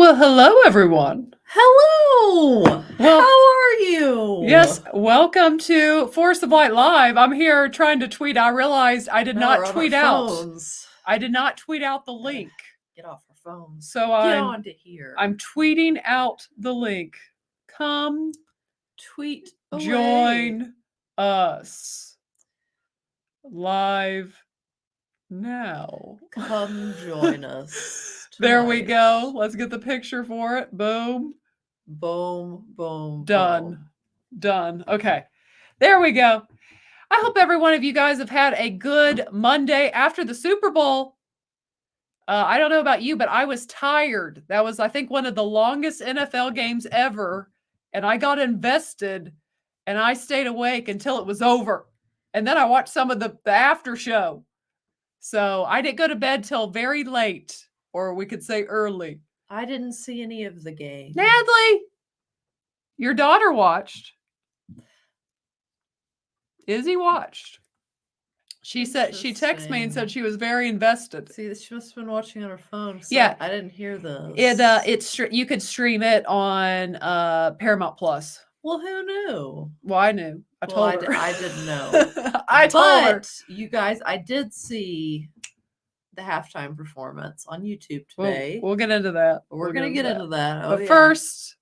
Well, hello, everyone. Hello! Well, How are you? Yes, welcome to Force of Light Live. I'm here trying to tweet. I realized I did Now not we're on tweet our out. phones. I did not tweet out the link. Get off our phones. So Get on to here. I'm tweeting out the link. Come tweet away. join us live now. Come join us. There we tonight. go. Let's get the picture for it. Boom. Boom, boom, Done. boom. Done. Okay. There we go. I hope every one of you guys have had a good Monday after the Super Bowl. I don't know about you, but I was tired. That was, I think, one of the longest NFL games ever. And I got invested and I stayed awake until it was over. And then I watched some of the after show. So I didn't go to bed till very late, or we could say early. I didn't see any of the game. Nadley, your daughter watched. Izzy watched. She said, she texted me and said she was very invested. See, she must have been watching on her phone. Yeah, I didn't hear those. It's you could stream it on Paramount Plus. Well, who knew? Well, I knew. I told her. I didn't know. I told her. You guys, I did see the halftime performance on YouTube today. We'll get into that. We're going to get into that. But first,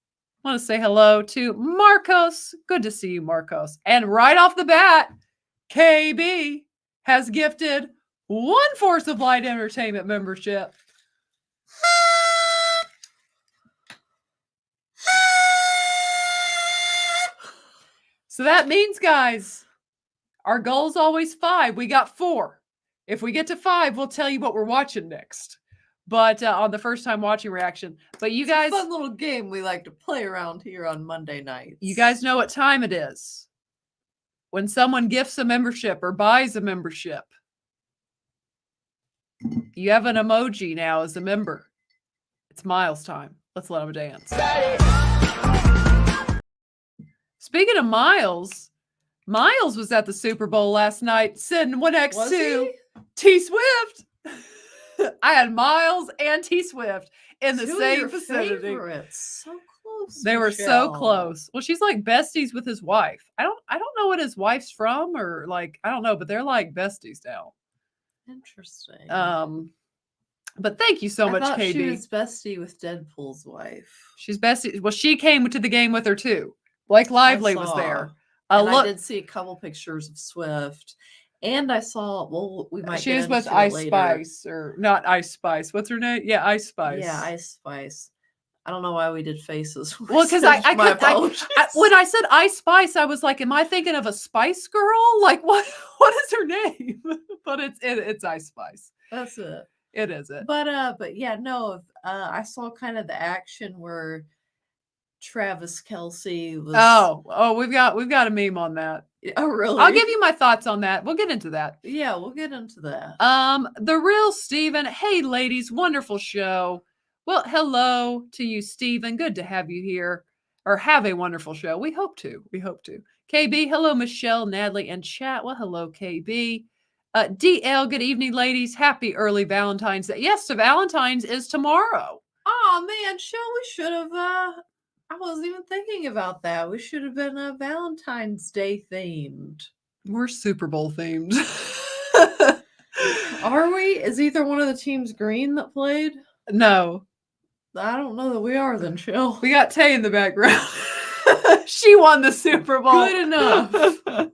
I want to say hello to Marcos. Good to see you, Marcos. And right off the bat, KB has gifted one Force of Light Entertainment membership. So that means, guys, our goal is always 5. We got 4. If we get to 5, we'll tell you what we're watching next. But on the first time watching reaction. But you guys, it's a fun little game we like to play around here on Monday nights. You guys know what time it is. When someone gifts a membership or buys a membership, you have an emoji now as a member. It's Miles time. Let's let him dance. Speaking of Miles, Miles was at the Super Bowl last night sitting next to T Swift. I had Miles and T Swift in the same vicinity. Favorites. So close. They were so close. Well, she's like besties with his wife. I don't know what his wife's from, or like, I don't know, but they're like besties now. Interesting. But thank you so much, KB. She was bestie with Deadpool's wife. She's bestie. Well, she came to the game with her too. Blake Lively was there. I did see a couple pictures of Swift. And I saw, we might she was with Ice Spice, or not Ice Spice. What's her name? Yeah, Ice Spice. Yeah, Ice Spice. I don't know why we did faces. Well, because when I said Ice Spice, I was like, am I thinking of a Spice Girl? Like, what is her name? But it's Ice Spice. That's it. It is it. But yeah, no. I saw kind of the action where Travis Kelce was. Oh, we've got a meme on that. Oh, really? I'll give you my thoughts on that. We'll get into that. Yeah, we'll get into that. The real Steven. Hey, ladies, wonderful show. Well, hello to you, Steven. Good to have you here, or have a wonderful show. We hope to. KB, hello, Michelle, Natalie, and chat. Well, hello, KB. DL, good evening, ladies. Happy early Valentine's Day. Yes, so Valentine's is tomorrow. Oh man, we should have. I wasn't even thinking about that. We should have been Valentine's Day themed. We're Super Bowl themed. Are we? Is either one of the teams green that played? No. I don't know that we are then, Chill. We got Tay in the background. She won the Super Bowl. Good enough. But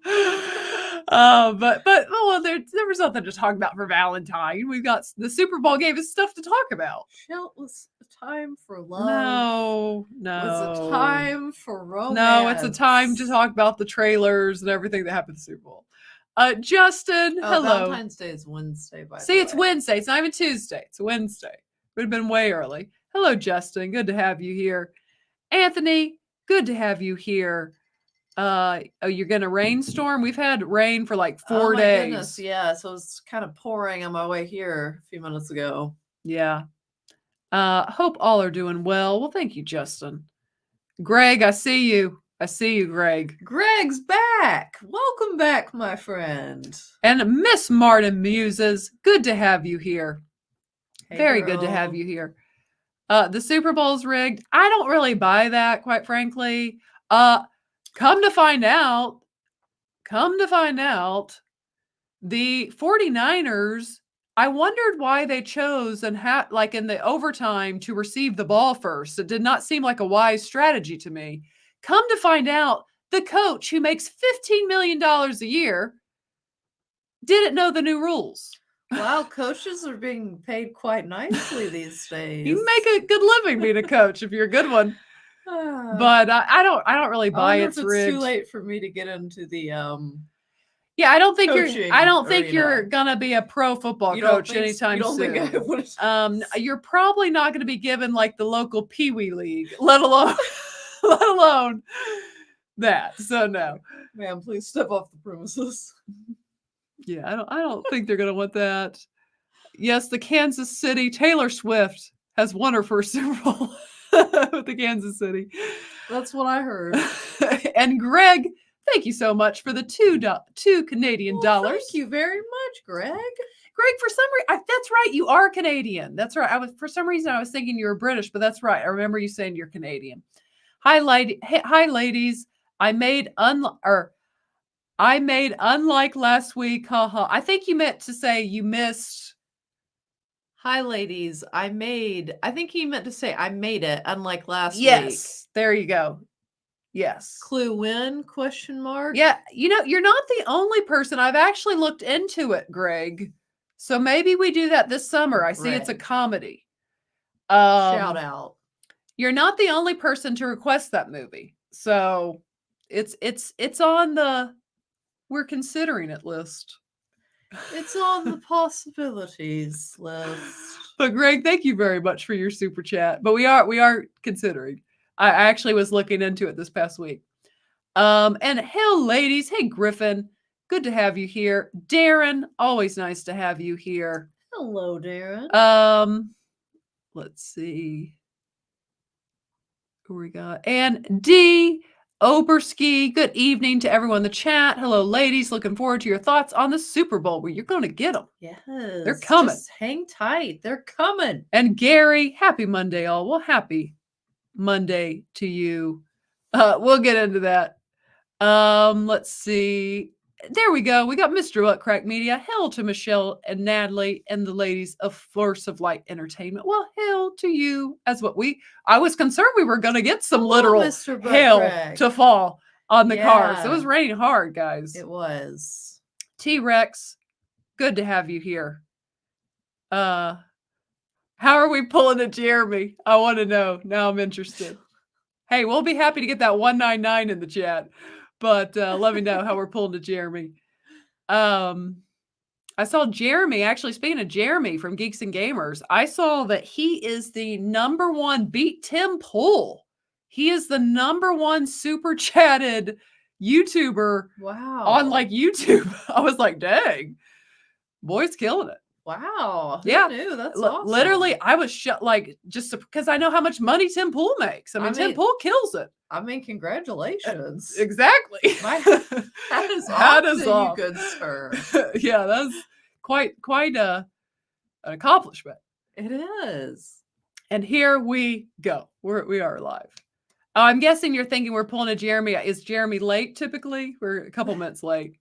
there was nothing to talk about for Valentine. We've got the Super Bowl gave us stuff to talk about. Chill, was a time for love. No. Was a time for romance. No, it's a time to talk about the trailers and everything that happened at the Super Bowl. Justin, hello. Valentine's Day is Wednesday, by the way. See, it's Wednesday. It's not even Tuesday. It's Wednesday. It would have been way early. Hello, Justin. Good to have you here. Anthony, good to have you here. You're going to rainstorm? We've had rain for like 4 days. Goodness, yeah, so it's kind of pouring on my way here a few minutes ago. Yeah. Hope all are doing well. Well, thank you, Justin. Greg, I see you. Greg. Greg's back. Welcome back, my friend. And Miss Martin Muses, good to have you here. Hey, Very girl. good to have you here. The Super Bowl's rigged. I don't really buy that, quite frankly. Come to find out, the 49ers, I wondered why they chose and had like in the overtime to receive the ball first. It did not seem like a wise strategy to me. Come to find out, the coach who makes $15 million a year didn't know the new rules. Wow, coaches are being paid quite nicely these days. You can make a good living being a coach if you're a good one. But I don't really buy if it's it's rigged. too late for me to get into the Yeah, I don't think coaching you're arena. gonna be a pro football You don't coach think anytime you don't soon. think I would? You're probably not gonna be given like the local Pee Wee League, let alone that. So no. Ma'am, please step off the premises. Yeah, I don't think they're gonna want that. Yes, the Kansas City Taylor Swift has won her first Super Bowl with the Kansas City. That's what I heard. And Greg, thank you so much for the two Canadian dollars. Thank you very much, Greg. Greg, for some reason, that's right. You are Canadian. That's right. For some reason, I was thinking you were British, but that's right. I remember you saying you're Canadian. Hi, ladies. I made unlike last week. Haha. I think you meant to say you missed. Hi, ladies. I think he meant to say I made it, unlike last week. Yes, there you go. Yes. Clue win? Question mark. Yeah, you're not the only person. I've actually looked into it, Greg. So maybe we do that this summer. I see it's a comedy. Shout out. You're not the only person to request that movie. So it's on the we're considering it list. It's on the possibilities list. But Greg, thank you very much for your super chat. But we are considering. I actually was looking into it this past week. And hell, ladies, hey Griffin, good to have you here. Darren, always nice to have you here. Hello, Darren. Let's see who we got. And D. Oberski, good evening to everyone in the chat. Hello, ladies. Looking forward to your thoughts on the Super Bowl where you're going to get them. Yes. They're coming. Just hang tight. They're coming. And Gary, happy Monday, all. Well, happy Monday to you. We'll get into that. Let's see. There we go. We got Mr. What Crack Media. Hail to Michelle and Natalie and the ladies of Force of Light Entertainment. Well, hail to you as I was concerned we were going to get some literal hail to fall on the cars. It was raining hard, guys. It was. T-Rex, good to have you here. How are we pulling a Jeremy? I want to know. Now I'm interested. Hey, we'll be happy to get that 199 in the chat. But let me know how we're pulling to Jeremy. I saw Jeremy, actually, speaking of Jeremy from Geeks and Gamers, I saw that he is the #1 beat Tim Pool. He is the #1 super chatted YouTuber on like YouTube. I was like, dang, boy's killing it. Wow. Yeah. Who knew? That's awesome. Literally, I was just because I know how much money Tim Pool makes. I mean, Tim Pool kills it. I mean, congratulations. Exactly. That is awesome, you good sir. Yeah, that's quite an accomplishment. It is. And here we go. We are live. I'm guessing you're thinking we're pulling a Jeremy. Is Jeremy late typically? We're a couple minutes late.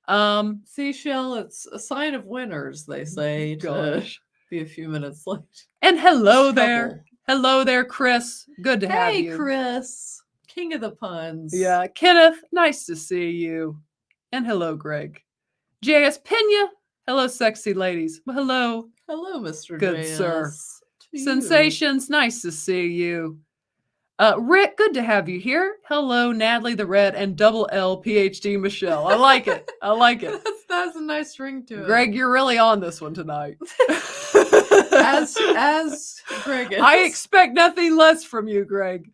Seashell, it's a sign of winners, they say. Gosh. Be a few minutes late. And hello there. Hello there, Chris. Good to have you. Hey, Chris. King of the puns. Yeah. Kenneth, nice to see you. And hello, Greg. J.S. Pena. Hello, sexy ladies. Well, hello. Hello, Mr. Good JS. sir. Sensations, nice to see you. Rick, good to have you here. Hello, Natalie the Red and double L PhD Michelle. I like it. I like it. That's a nice ring to it. Greg, you're really on this one tonight. as Greg is. I expect nothing less from you, Greg.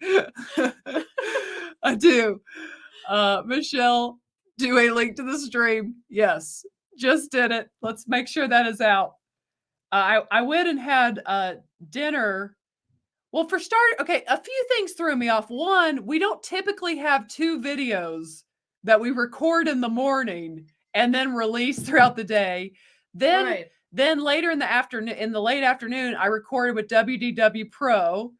I do. Michelle, do a link to the stream. Yes, just did it. Let's make sure that is out. I went and had dinner. Well, for start, okay, a few things threw me off. One, we don't typically have 2 videos that we record in the morning and then release throughout the day. Then Then later in the afternoon, in the late afternoon, I recorded with WDW Pro.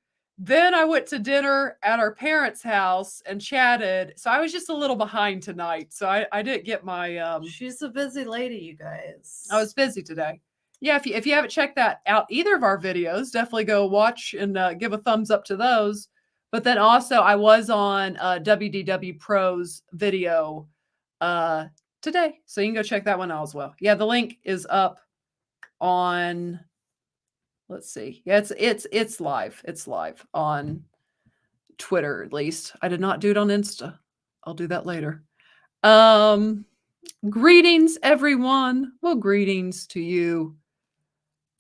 Then I went to dinner at our parents' house and chatted. So I was just a little behind tonight. So I didn't get my She's a busy lady, you guys. I was busy today. Yeah, if you haven't checked that out, either of our videos, definitely go watch and give a thumbs up to those. But then also, I was on WDW Pro's video today, so you can go check that one out as well. Yeah, the link is up on. Let's see. Yeah, it's live. It's live on Twitter, at least. I did not do it on Insta. I'll do that later. Greetings, everyone. Well, greetings to you.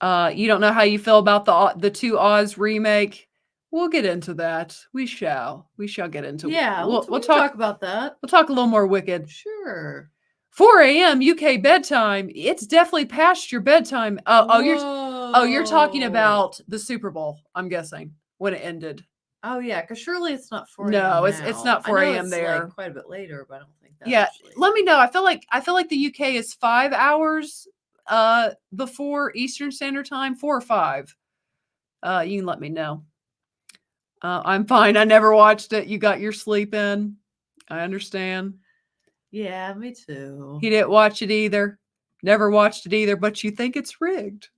You don't know how you feel about the 2 Oz remake. We'll get into that. We shall get into it. Yeah, we'll talk about that. We'll talk a little more Wicked. Sure. 4 a.m. UK bedtime. It's definitely past your bedtime. You're talking about the Super Bowl, I'm guessing, when it ended. Oh yeah, because surely it's not 4 a.m. No, it's not 4 a.m. there. Like quite a bit later, but I don't think that. Yeah, actually. let me know. I feel like the UK is 5 hours before Eastern Standard Time, 4 or 5. You can let me know. I'm fine. I never watched it. You got your sleep in. I understand. Yeah, me too. He didn't watch it either. Never watched it either, but you think it's rigged.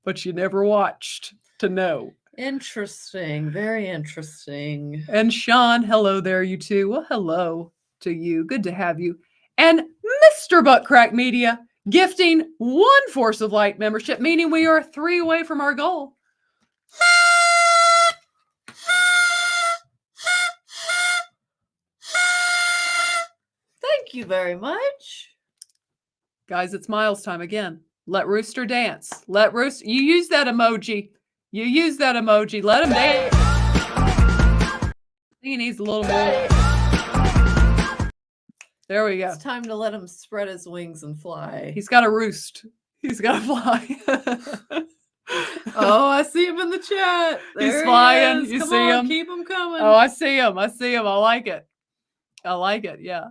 But you never watched to know. Interesting. Very interesting. And Sean, hello there, you two. Well, hello to you. Good to have you. And Mr. Buttcrack Media gifting 1 Force of Light membership, meaning we are 3 away from our goal. Thank you very much. Guys, it's Miles time again. Let Rooster dance. Let Rooster. You use that emoji. Let him dance. I think he needs a little more. There we go. It's time to let him spread his wings and fly. He's got to roost. He's got to fly. Oh, I see him in the chat. There He's flying. He You Come see on, him? Keep him coming. Oh, I see him. I like it. Yeah.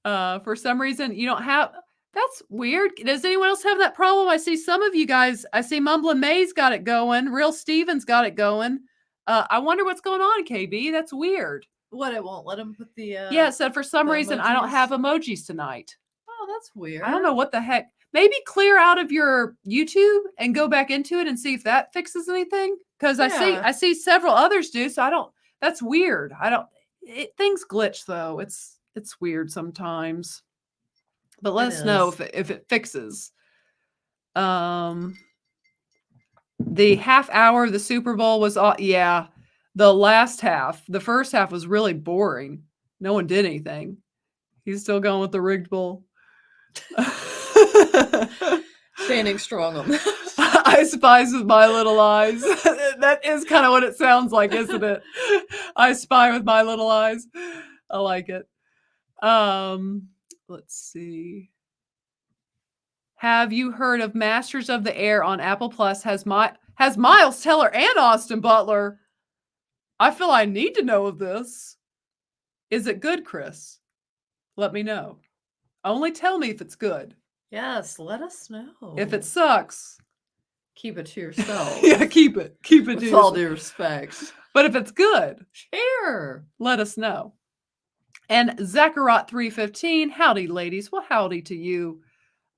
For some reason, you don't have. That's weird. Does anyone else have that problem? I see some of you guys. I see Mumbling May's got it going. Real Steven's got it going. I wonder what's going on, KB. That's weird. What? It won't let him put the. Yeah, it said for some reason I don't emojis? have emojis tonight. Oh, that's weird. I don't know what the heck. Maybe clear out of your YouTube and go back into it and see if that fixes anything. Because Yeah. I see several others do. So I don't. That's weird. Things glitch though. It's weird sometimes. But let us know if it fixes. The half hour of the Super Bowl was the last half. The first half was really boring. No one did anything. He's still going with the rigged bowl. Standing strong on that. I spies with my little eyes. That is kind of what it sounds like, isn't it? I spy with my little eyes. I like it. Let's see. Have you heard of Masters of the Air on Apple Plus? Has Miles Teller and Austin Butler. I feel I need to know of this. Is it good, Chris? Let me know. Only tell me if it's good. Yes, let us know. If it sucks, keep it to yourself. Yeah, keep it. Keep it with all due respect. But if it's good, share. Let us know. And Zacharot 315, howdy, ladies. Well, howdy to you.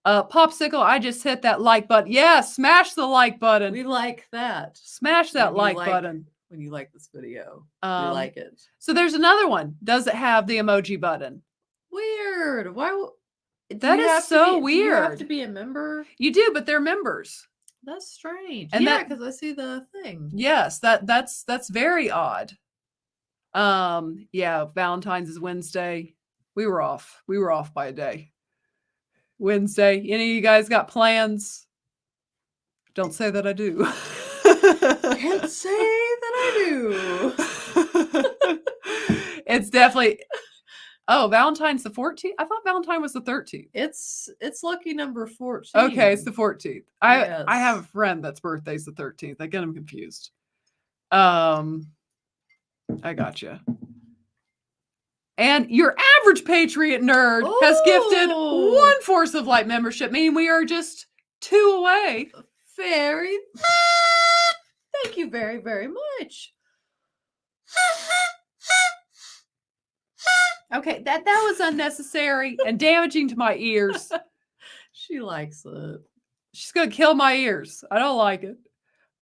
Popsicle, I just hit that like button. Yeah, smash the like button. We like that. Smash that like button. When you like this video. We like it. So there's another one. Does it have the emoji button? Weird. Why? That is so weird. Do you have to be a member? You do, but they're members. That's strange. And yeah, because I see the thing. Yes, that's very odd. Yeah, Valentine's is Wednesday. We were off. We were off by a day. Wednesday. Any of you guys got plans? Don't say that I do. Can't say that I do. It's definitely. Oh, Valentine's the 14th? I thought Valentine was the 13th. It's lucky number 14. Okay, it's the 14th. Yes. I have a friend that's birthday's the 13th. I get them confused. I gotcha. And your average Patriot nerd has gifted 1 Force of Light membership, meaning we are just 2 away. Very. Thank you very, very much. Okay, that was unnecessary and damaging to my ears. She likes it. She's gonna kill my ears. I don't like it.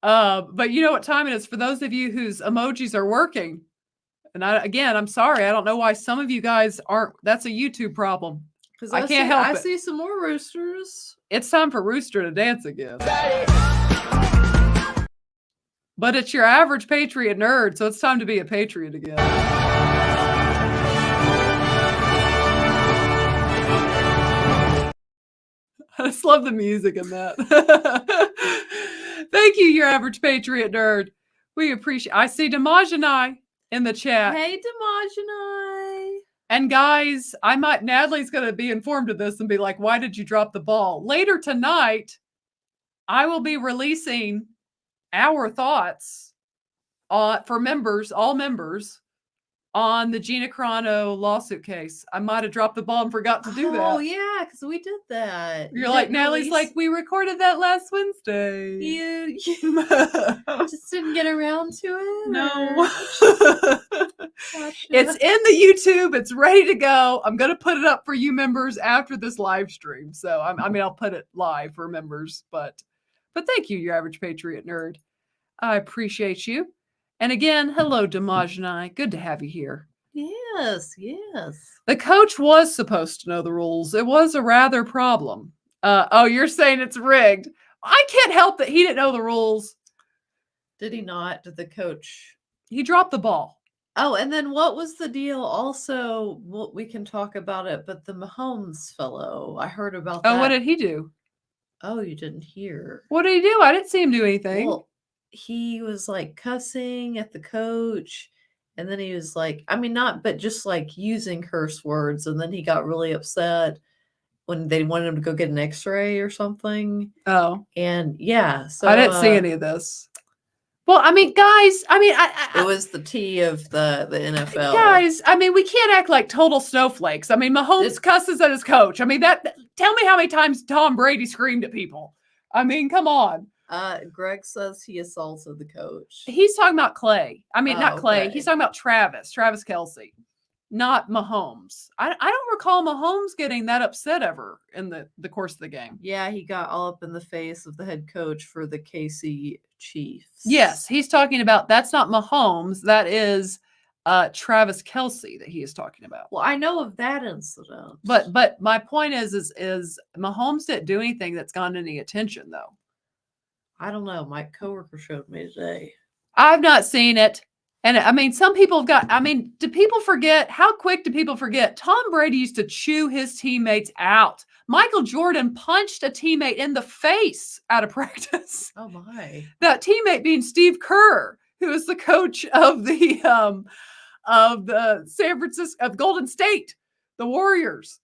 But you know what time it is for those of you whose emojis are working. And I'm sorry. I don't know why some of you guys aren't. That's a YouTube problem. Because I can't help I it. see some more roosters. It's time for Rooster to dance again. But it's your average Patriot nerd, so it's time to be a Patriot again. I just love the music in that. Thank you, your average Patriot nerd. We appreciate. I see Damajanai in the chat. Hey, Damajanai. And guys, Natalie's going to be informed of this and be like, why did you drop the ball? Later tonight, I will be releasing our thoughts for members, all members, on the Gina Carano lawsuit case. I might have dropped the ball and forgot to do that. Oh, yeah, because we did that. You're like, Natalie's like, we recorded that last Wednesday. You just didn't get around to it? No. Gotcha. It's in the YouTube. It's ready to go. I'm going to put it up for you members after this live stream. So, I'll put it live for members. But thank you, your average Patriot nerd. I appreciate you. And again, hello, Damajanai. Good to have you here. Yes, yes. The coach was supposed to know the rules. It was a rather problem. Oh, you're saying it's rigged. I can't help that he didn't know the rules. Did he not? Did the coach? He dropped the ball. Oh, and then what was the deal? Also, we can talk about it, but the Mahomes fellow, I heard about that. Oh, what did he do? Oh, you didn't hear. What did he do? I didn't see him do anything. Well, he was like cussing at the coach, and then he was like, not, but just like using curse words, and then he got really upset when they wanted him to go get an x-ray or something. Oh. And yeah, so I didn't see any of this. Well, guys, it was the T of the NFL. Guys, we can't act like total snowflakes. Mahomes cusses at his coach. Tell me how many times Tom Brady screamed at people. Come on. Greg says he assaulted the coach. He's talking about Clay. Not Clay. Okay. He's talking about Travis Kelce, not Mahomes. I don't recall Mahomes getting that upset ever in the course of the game. Yeah, he got all up in the face of the head coach for the KC Chiefs. Yes, he's talking about, that's not Mahomes. That is Travis Kelce that he is talking about. Well, I know of that incident. But my point is Mahomes didn't do anything that's gotten any attention, though. I don't know. My coworker showed me today. I've not seen it. And some people have got, do people forget? How quick do people forget? Tom Brady used to chew his teammates out. Michael Jordan punched a teammate in the face out of practice. Oh my. That teammate being Steve Kerr, who is the coach of the San Francisco, of Golden State, the Warriors.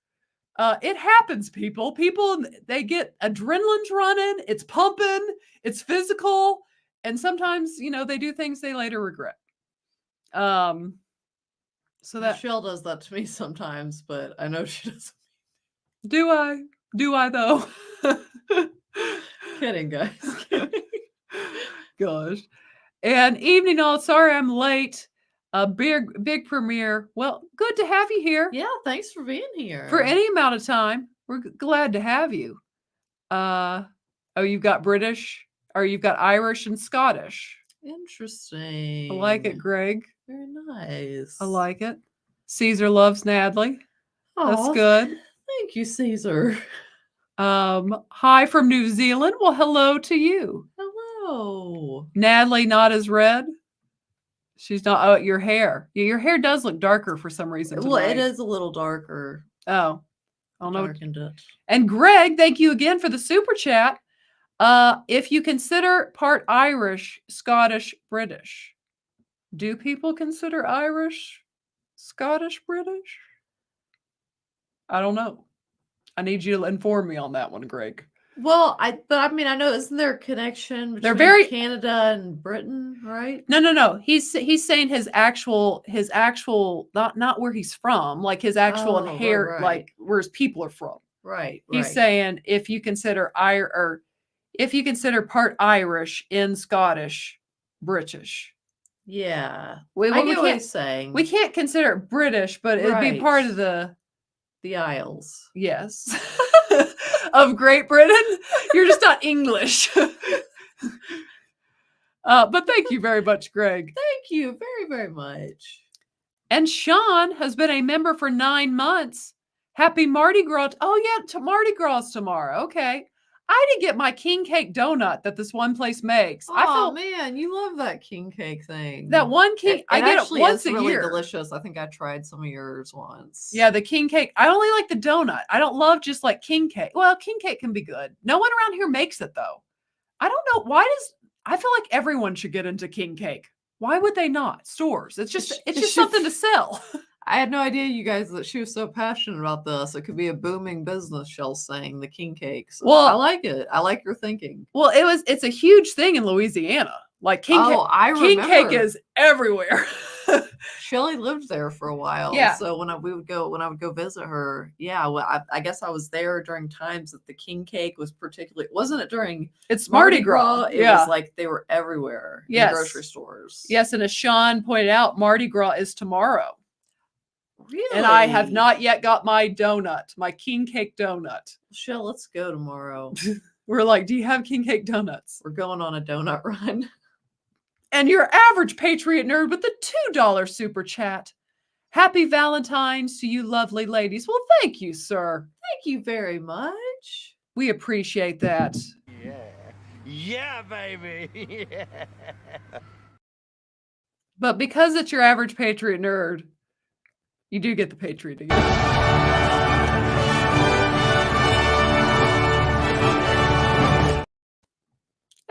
It happens, people. People, they get adrenaline's running, it's pumping, it's physical, and sometimes, they do things they later regret. So that Michelle does that to me sometimes, but I know she doesn't. Do I though? Kidding, guys. Kidding. Gosh. And evening all, sorry I'm late. A big premiere. Well, good to have you here. Yeah, thanks for being here. For any amount of time. We're glad to have you. You've got British, or you've got Irish and Scottish. Interesting. I like it, Greg. Very nice. I like it. Caesar loves Natalie. That's good. Thank you, Caesar. Hi from New Zealand. Well, hello to you. Hello. Natalie, not as red. She's not. Oh, your hair. Yeah, your hair does look darker for some reason tonight. Well, it is a little darker. Oh, I don't know. Darkened it. And Greg, thank you again for the super chat. If you consider part Irish, Scottish, British, do people consider Irish, Scottish, British? I don't know. I need you to inform me on that one, Greg. Well, I know, isn't there a connection between Canada and Britain, right? No. He's saying his actual, not where he's from, like his actual hair, right. like where his people are from. Right. He's saying if you consider if you consider part Irish in Scottish, British. Yeah. We, I well, we get what can't he's saying. we can't consider it British, but it'd be part of Right. the The Isles. yes of Great Britain. You're just not English. But thank you very much, Greg. Thank you very, very much. And Sean has been a member for 9 months. Happy Mardi Gras. Oh, yeah, Mardi Gras tomorrow. Okay. I didn't get my king cake donut that this one place makes. I Oh felt man, you love that king cake thing. that one king, I get it actually once is a really year. delicious. I think I tried some of yours once. Yeah, the king cake. I only like the donut. I don't love just like king cake. Well, king cake can be good. No one around here makes it though. I don't know why I feel like everyone should get into king cake. Why would they not? Stores. It's just something to sell. I had no idea, you guys, that she was so passionate about this. It could be a booming business, Shell's saying, the king cakes. Well, I like it. I like your thinking. Well, it's a huge thing in Louisiana. Like king cake is everywhere. Shelly lived there for a while. Yeah. So when I would go visit her, yeah, well, I guess I was there during times that the king cake was particularly, wasn't it during it's Mardi Gras? It was like they were everywhere in the grocery stores. Yes, and as Sean pointed out, Mardi Gras is tomorrow. Really? And I have not yet got my donut, my king cake donut. Shell, let's go tomorrow. We're like, do you have king cake donuts? We're going on a donut run. And your average Patriot nerd with the $2 super chat. Happy Valentine's to you lovely ladies. Well, thank you, sir. Thank you very much. We appreciate that. Yeah. Yeah, baby. Yeah. But because it's your average Patriot nerd, you do get the Patriot again.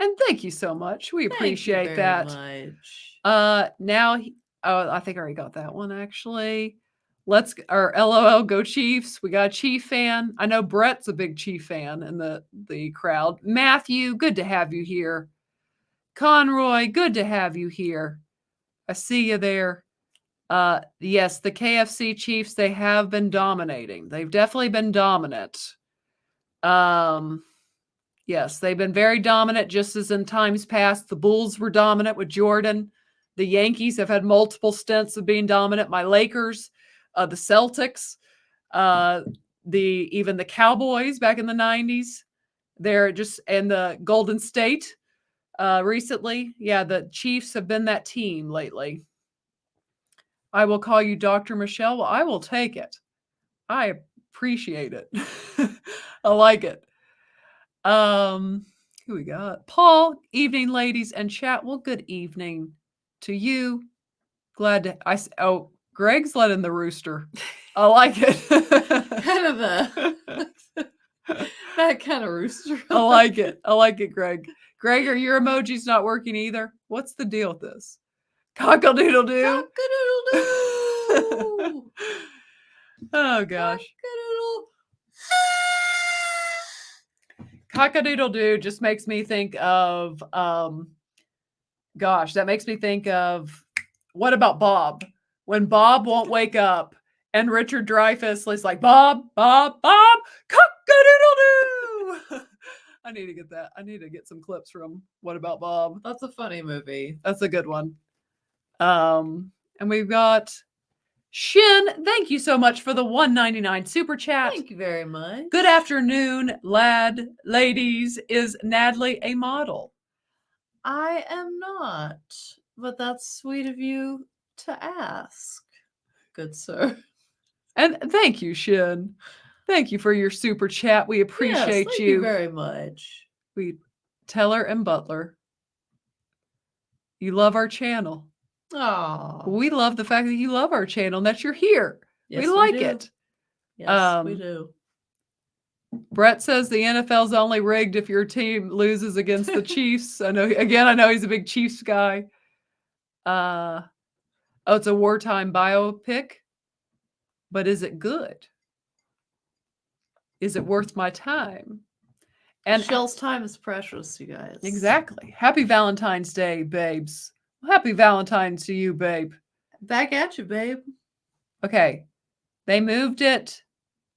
And thank you so much. We appreciate that. Much. Now, I think I already got that one actually. Our LOL go Chiefs. We got a Chief fan. I know Brett's a big Chief fan in the crowd. Matthew, good to have you here. Conroy, good to have you here. I see you there. Yes, the KFC Chiefs, they have been dominating. They've definitely been dominant. Yes, they've been very dominant, just as in times past. The Bulls were dominant with Jordan. The Yankees have had multiple stints of being dominant. My Lakers, the Celtics, even the Cowboys back in the 90s. And the Golden State recently. Yeah, the Chiefs have been that team lately. I will call you Dr. Michelle. Well, I will take it. I appreciate it. I like it. Who we got? Paul, evening, ladies and chat. Well, good evening to you. Greg's letting the rooster. I like it. Kind of that kind of rooster. I like it. I like it, Greg. Greg, are your emojis not working either? What's the deal with this? Cock-a-doodle-doo. Cock-a-doodle-doo. Oh, gosh. Cock-a-doodle-doo just makes me think of, that makes me think of, what about Bob? When Bob won't wake up and Richard Dreyfuss is like, Bob, cock-a-doodle-doo. I need to get that. I need to get some clips from What About Bob? That's a funny movie. That's a good one. And we've got Shin. Thank you so much for the $1.99 super chat. Thank you very much. Good afternoon, ladies. Is Natalie a model? I am not, but that's sweet of you to ask, good sir. And thank you, Shin. Thank you for your super chat. We appreciate thank you very much. Teller and Butler. You love our channel. Oh, We love the fact that you love our channel and that you're here. yes, we like do. it. Yes, we do. Brett says the NFL's only rigged if your team loses against the Chiefs. I know he's a big Chiefs guy. It's a wartime biopic. But is it good? Is it worth my time? And Shell's time is precious, you guys. Exactly. Happy Valentine's Day, babes. Happy Valentine's to you, babe. Back at you, babe. Okay. They moved it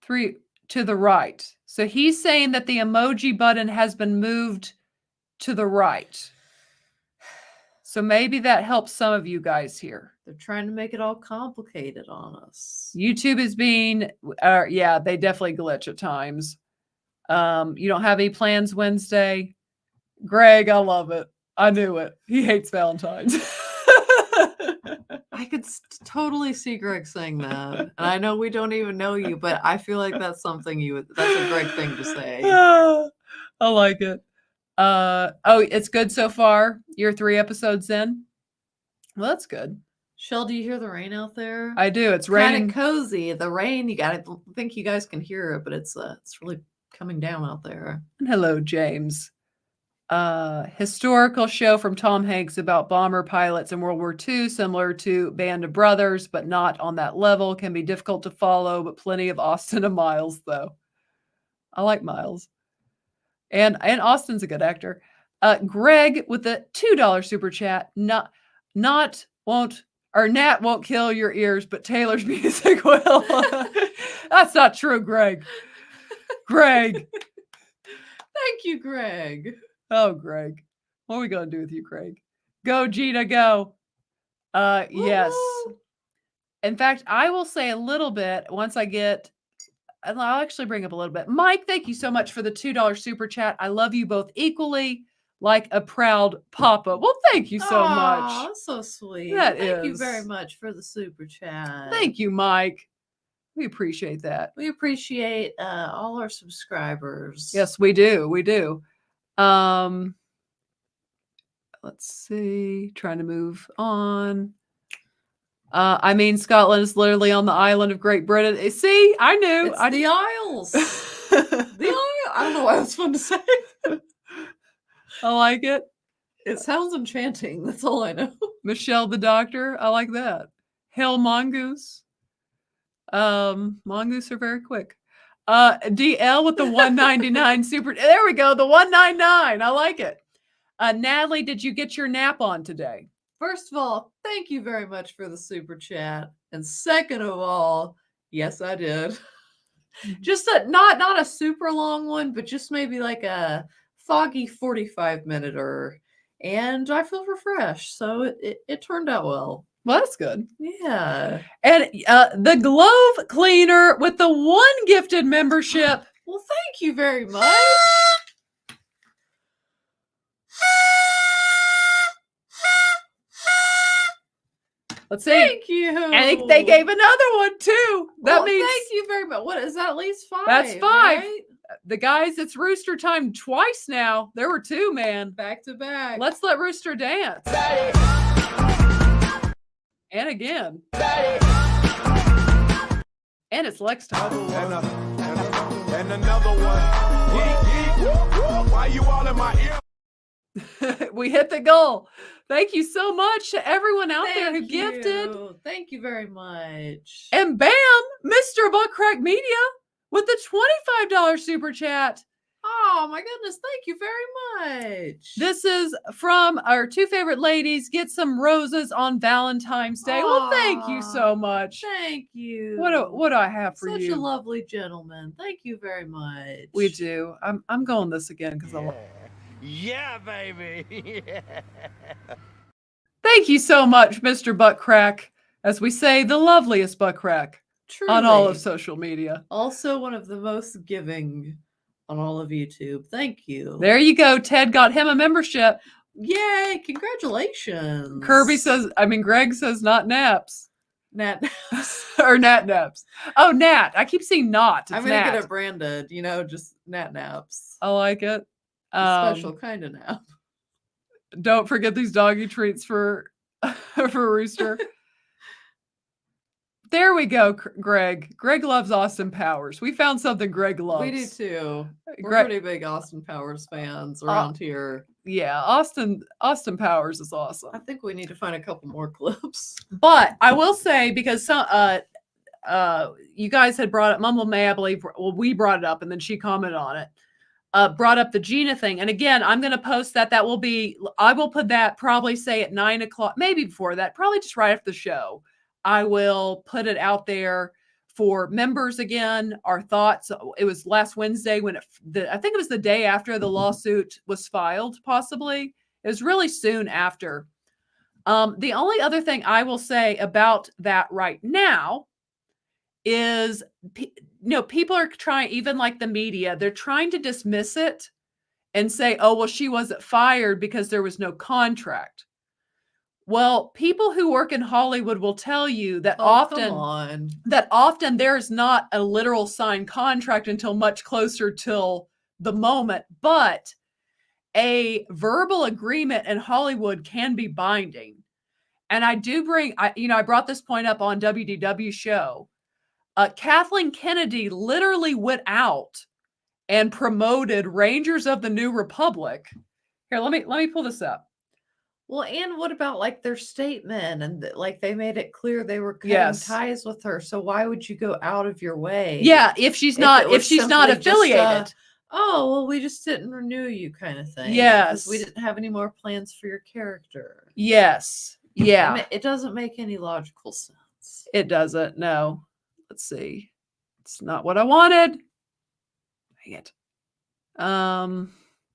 to the right. So he's saying that the emoji button has been moved to the right. So maybe that helps some of you guys here. They're trying to make it all complicated on us. YouTube is being, yeah, they definitely glitch at times. You don't have any plans Wednesday? Greg, I love it. I knew it. He hates Valentine's. I could totally see Greg saying that. And I know we don't even know you, but I feel like that's something that's a Greg thing to say. I like it. Oh, it's good so far. You're 3 episodes in. Well, that's good. Shell, do you hear the rain out there? I do. It's Kind raining. of cozy. The rain, I think you guys can hear it, but it's really coming down out there. Hello, James. Historical show from Tom Hanks about bomber pilots in World War II, similar to Band of Brothers, but not on that level. Can be difficult to follow, but plenty of Austin and Miles, though. I like Miles. And Austin's a good actor. Greg with the $2 super chat. Nat won't kill your ears, but Taylor's music will. That's not true, Greg. Greg. Thank you, Greg. Oh, Greg. What are we going to do with you, Greg? Go, Gina, go. Yes. Woo-hoo. In fact, I will say a little bit once I get, I'll actually bring up a little bit. Mike, thank you so much for the $2 super chat. I love you both equally, like a proud papa. Well, thank you so much. Aw, that's so sweet. That Thank you is. very much for the super chat. Thank you, Mike. We appreciate that. We appreciate all our subscribers. Yes, we do. We do. Let's see. Trying to move on. I mean, Scotland is literally on the island of Great Britain. See, I knew. It's the Isles. The Isles. I don't know why that's fun to say. I like it. It sounds enchanting. That's all I know. Michelle the Doctor. I like that. Hail Mongoose. Mongoose are very quick. DL with the 199 super. There we go. The 199. I like it. Natalie, did you get your nap on today? First of all, thank you very much for the super chat. And second of all, yes, I did. Just not a super long one, but just maybe like a foggy 45-minute. And I feel refreshed. So it turned out well. Well, that's good. Yeah. And the glove cleaner with the 1 gifted membership. Well, thank you very much. Let's see. Thank you. And they gave another one too. That means thank you very much. What is that? At least 5. That's 5. Right? The guys, it's Rooster time twice now. There were 2, man. Back to back. Let's let Rooster dance. And again. And it's Lex time. And another one. Why you all in my ear? We hit the goal. Thank you so much to everyone out there who gifted. Thank you very much. And bam, Mr. Buttcrack Media with the $25 super chat. Oh my goodness, thank you very much. This is from our 2 favorite ladies. Get some roses on Valentine's Day. Well, thank you so much. Thank you. What do I have for Such you? a lovely gentleman. Thank you very much. We do. I'm going this again because I love. Yeah, baby. Yeah. Thank you so much, Mr. Buttcrack. As we say, the loveliest Buttcrack Truly. on all of social media. Also one of the most giving on all of YouTube. Thank you. There you go. Ted got him a membership. Yay, congratulations. Greg says not naps. Nat. Or Nat naps. Oh, Nat. I keep saying not. It's I'm going to Nat. get it branded, just Nat naps. I like it. A special kind of nap. Don't forget these doggy treats for Rooster. There we go, Greg. Greg loves Austin Powers. We found something Greg loves. We do too. We're Greg, pretty big Austin Powers fans around here. Yeah, Austin Powers is awesome. I think we need to find a couple more clips. But I will say, because some you guys had brought up Mumble May, I believe. Well, we brought it up and then she commented on it. Brought up the Gina thing. And again, I'm going to post that. I will put that probably say at 9 o'clock, maybe before that, probably just right after the show. I will put it out there for members again, our thoughts. It was last Wednesday when I think it was the day after the lawsuit was filed, possibly. It was really soon after. The only other thing I will say about that right now is, people are trying, even like the media, they're trying to dismiss it and say, oh, well, she wasn't fired because there was no contract. Well, people who work in Hollywood will tell you that often there is not a literal signed contract until much closer till the moment, but a verbal agreement in Hollywood can be binding. And I brought this point up on WDW show. Kathleen Kennedy literally went out and promoted Rangers of the New Republic. Here, let me pull this up. Well, and what about like their statement, and like they made it clear they were cutting ties with her. So why would you go out of your way? Yeah, if she's not affiliated. Oh, well, we just didn't renew you, kind of thing. Yes, because we didn't have any more plans for your character. Yes, yeah. I mean, it doesn't make any logical sense. It doesn't. No. Let's see. It's not what I wanted. Dang it. I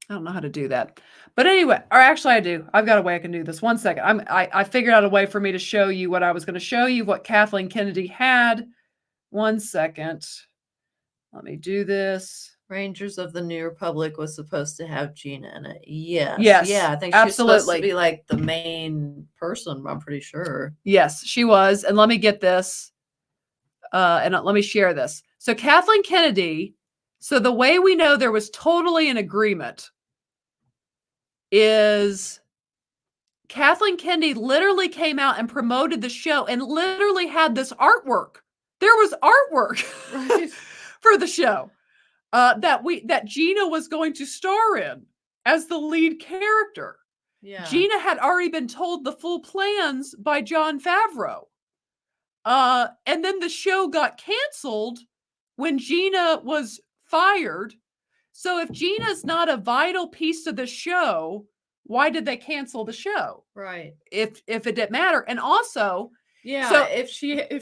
don't know how to do that. But anyway, or actually I do. I've got a way I can do this. One second. I figured out a way for me to show you what I was going to show you, what Kathleen Kennedy had. 1 second. Let me do this. Rangers of the New Republic was supposed to have Gina in it. Yes. Yes. Yeah, I think she was supposed to be like the main person, I'm pretty sure. Yes, she was. And let me get this. And let me share this. So Kathleen Kennedy, so the way we know there was totally an agreement is Kathleen Kennedy literally came out and promoted the show and literally had this artwork. There was artwork for the show that Gina was going to star in as the lead character. Yeah. Gina had already been told the full plans by Jon Favreau. And then the show got canceled when Gina was fired. So if Gina's not a vital piece of the show, why did they cancel the show? Right. If it didn't matter. And also, yeah, so if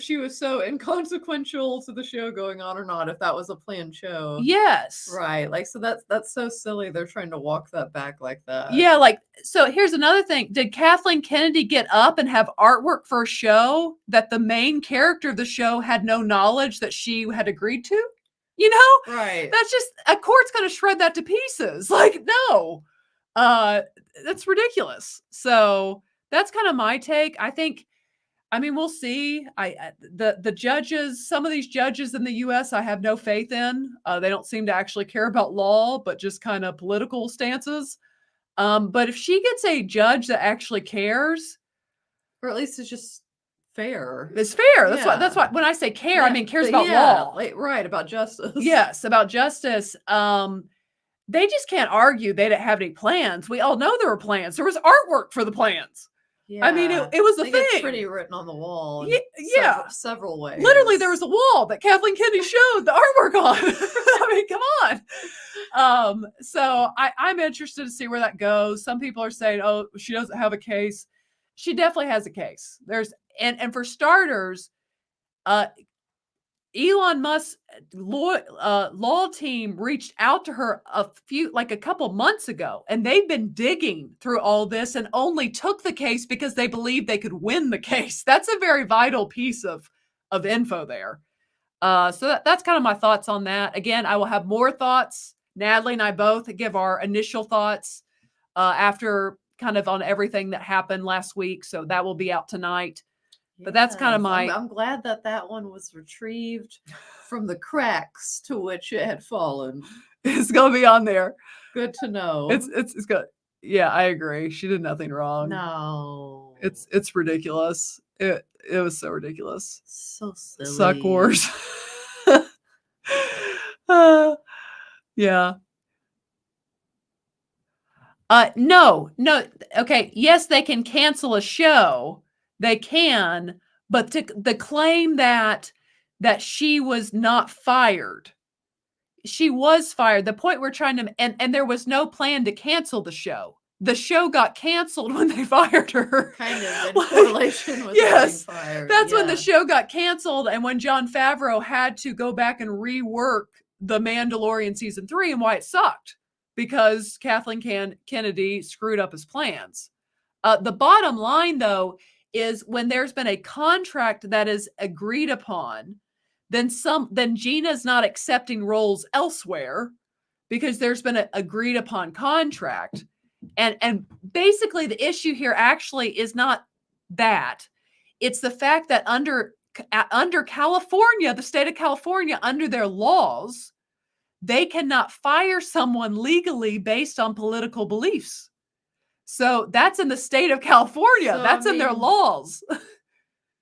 she was so inconsequential to the show going on or not, if that was a planned show. Yes. Right. Like, so that's so silly. They're trying to walk that back like that. Yeah, like, so here's another thing. Did Kathleen Kennedy get up and have artwork for a show that the main character of the show had no knowledge that she had agreed to? You know? Right. That's just, a court's going to shred that to pieces. Like, no. That's ridiculous. So that's kind of my take. I mean, we'll see. The judges, some of these judges in the U.S., I have no faith in. They don't seem to actually care about law, but just kind of political stances. But if she gets a judge that actually cares, or at least it's just fair. It's fair. That's why when I say care, I mean cares about law. Like, right, about justice. Yes, about justice. They just can't argue they didn't have any plans. We all know there were plans. There was artwork for the plans. Yeah. I mean, it was a thing. It's pretty written on the wall. Yeah. Several ways. Literally, there was a wall that Kathleen Kennedy showed the artwork on. I mean, come on. So I'm interested to see where that goes. Some people are saying, oh, she doesn't have a case. She definitely has a case. And for starters, Elon Musk's law team reached out to her a couple months ago, and they've been digging through all this and only took the case because they believed they could win the case. That's a very vital piece of info there. So that's kind of my thoughts on that. Again, I will have more thoughts. Natalie and I both give our initial thoughts after kind of on everything that happened last week. So that will be out tonight. But that's kind of I'm glad that one was retrieved from the cracks to which it had fallen. It's gonna be on there. Good to know. It's good. Yeah, I agree. She did nothing wrong. No. It's ridiculous. It was so ridiculous. So silly. Suck wars. Yeah. No. Okay. Yes, they can cancel a show. They can, but the claim that she was not fired, she was fired. The point we're trying to, and there was no plan to cancel the show. the show got canceled when they fired her. Kind of in Like, correlation with her yes, being fired. that's when the Yeah. show got canceled, and when Jon Favreau had to go back and rework The Mandalorian season 3 and why it sucked because Kathleen Kennedy screwed up his plans. The bottom line, though, is when there's been a contract that is agreed upon, then Gina's not accepting roles elsewhere because there's been an agreed upon contract. And basically the issue here actually is not that. It's the fact that under California, the state of California, under their laws, they cannot fire someone legally based on political beliefs. So that's in the state of California. So, That's in their laws.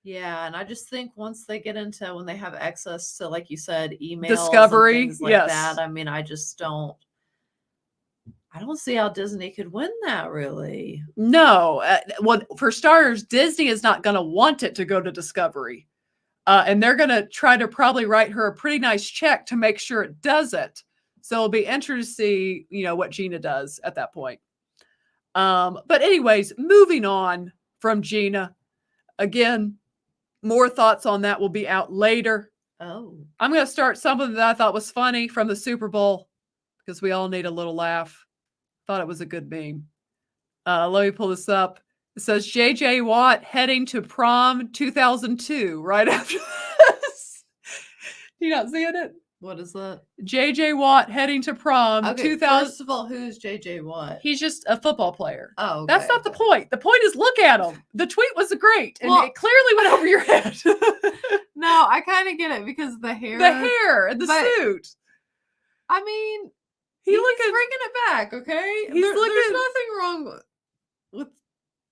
Yeah, and I just think once they get into when they have access to, like you said, emails Discovery, and things like yes. that. I mean, I don't see how Disney could win that really. No. Well, for starters, Disney is not going to want it to go to Discovery. And they're going to try to probably write her a pretty nice check to make sure it does it. So it'll be interesting to see, what Gina does at that point. But anyways, moving on from Gina. Again, more thoughts on that will be out later. Oh. I'm going to start something that I thought was funny from the Super Bowl because we all need a little laugh. Thought it was a good meme. Let me pull this up. It says J.J. Watt heading to prom 2002 right after this. You not seeing it? What is that? J.J. Watt heading to prom 2000. First of all, who's J.J. Watt? He's just a football player. Oh, okay, that's not the point. The point is look at him. The tweet was great, and Well- it clearly went over your head. No, I kind of get it because the hair. The hair and the suit. I mean, He's bringing it back. Okay, there's nothing wrong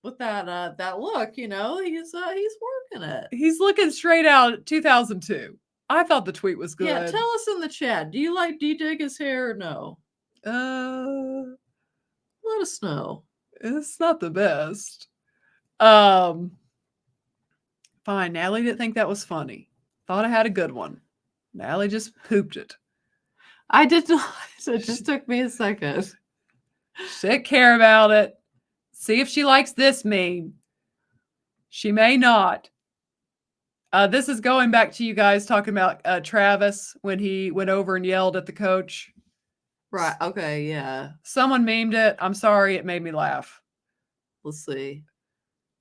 with that look. He's working it. He's looking straight out 2002. I thought the tweet was good. Yeah, tell us in the chat. Do you like D-Dig's hair or no? Let us know. It's not the best. Fine. Natalie didn't think that was funny. Thought I had a good one. Natalie just pooped it. I did not. It just took me a second. She didn't care about it. See if she likes this meme. She may not. This is going back to you guys talking about Travis when he went over and yelled at the coach. Right. Okay. Yeah. Someone memed it. I'm sorry. It made me laugh. Let's see.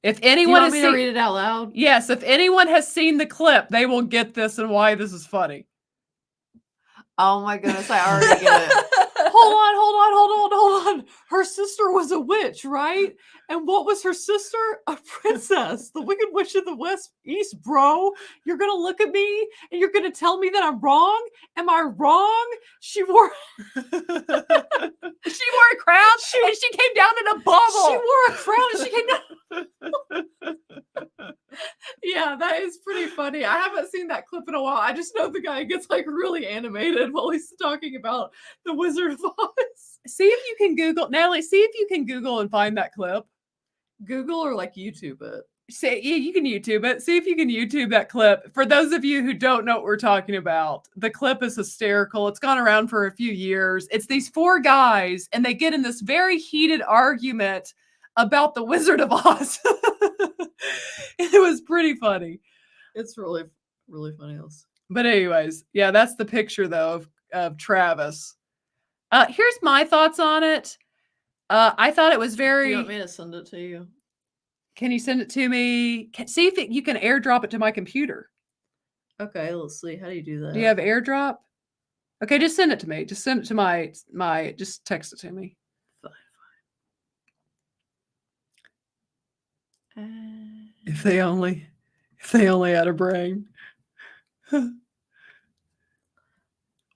If Do you anyone want has me to read it out loud? Yes, if anyone has seen the clip, they will get this and why this is funny. Oh my goodness, I already get it. Hold on. Her sister was a witch, right? And what was her sister? A princess. The Wicked Witch of the East, bro. You're going to look at me and you're going to tell me that I'm wrong? Am I wrong? She wore a crown and she came down in a bubble. She wore a crown and she came down. Yeah, that is pretty funny. I haven't seen that clip in a while. I just know the guy gets like really animated while he's talking about the Wizard of Oz. See if you can Google, Natalie, see if you can Google and find that clip. Google or like YouTube it. Yeah, you can YouTube it. See if you can YouTube that clip. For those of you who don't know what we're talking about, the clip is hysterical. It's gone around for a few years. It's these four guys, and they get in this very heated argument about the Wizard of Oz. It was pretty funny. It's really, really funny. But anyways, yeah, that's the picture though of Travis. Here's my thoughts on it. I thought it was very. Do you want me to send it to you? Can you send it to me? See if you can airdrop it to my computer. Okay, let's see. How do you do that? Do you have airdrop? Okay, just send it to me. Just send it to my. Just text it to me. Fine. If they only had a brain.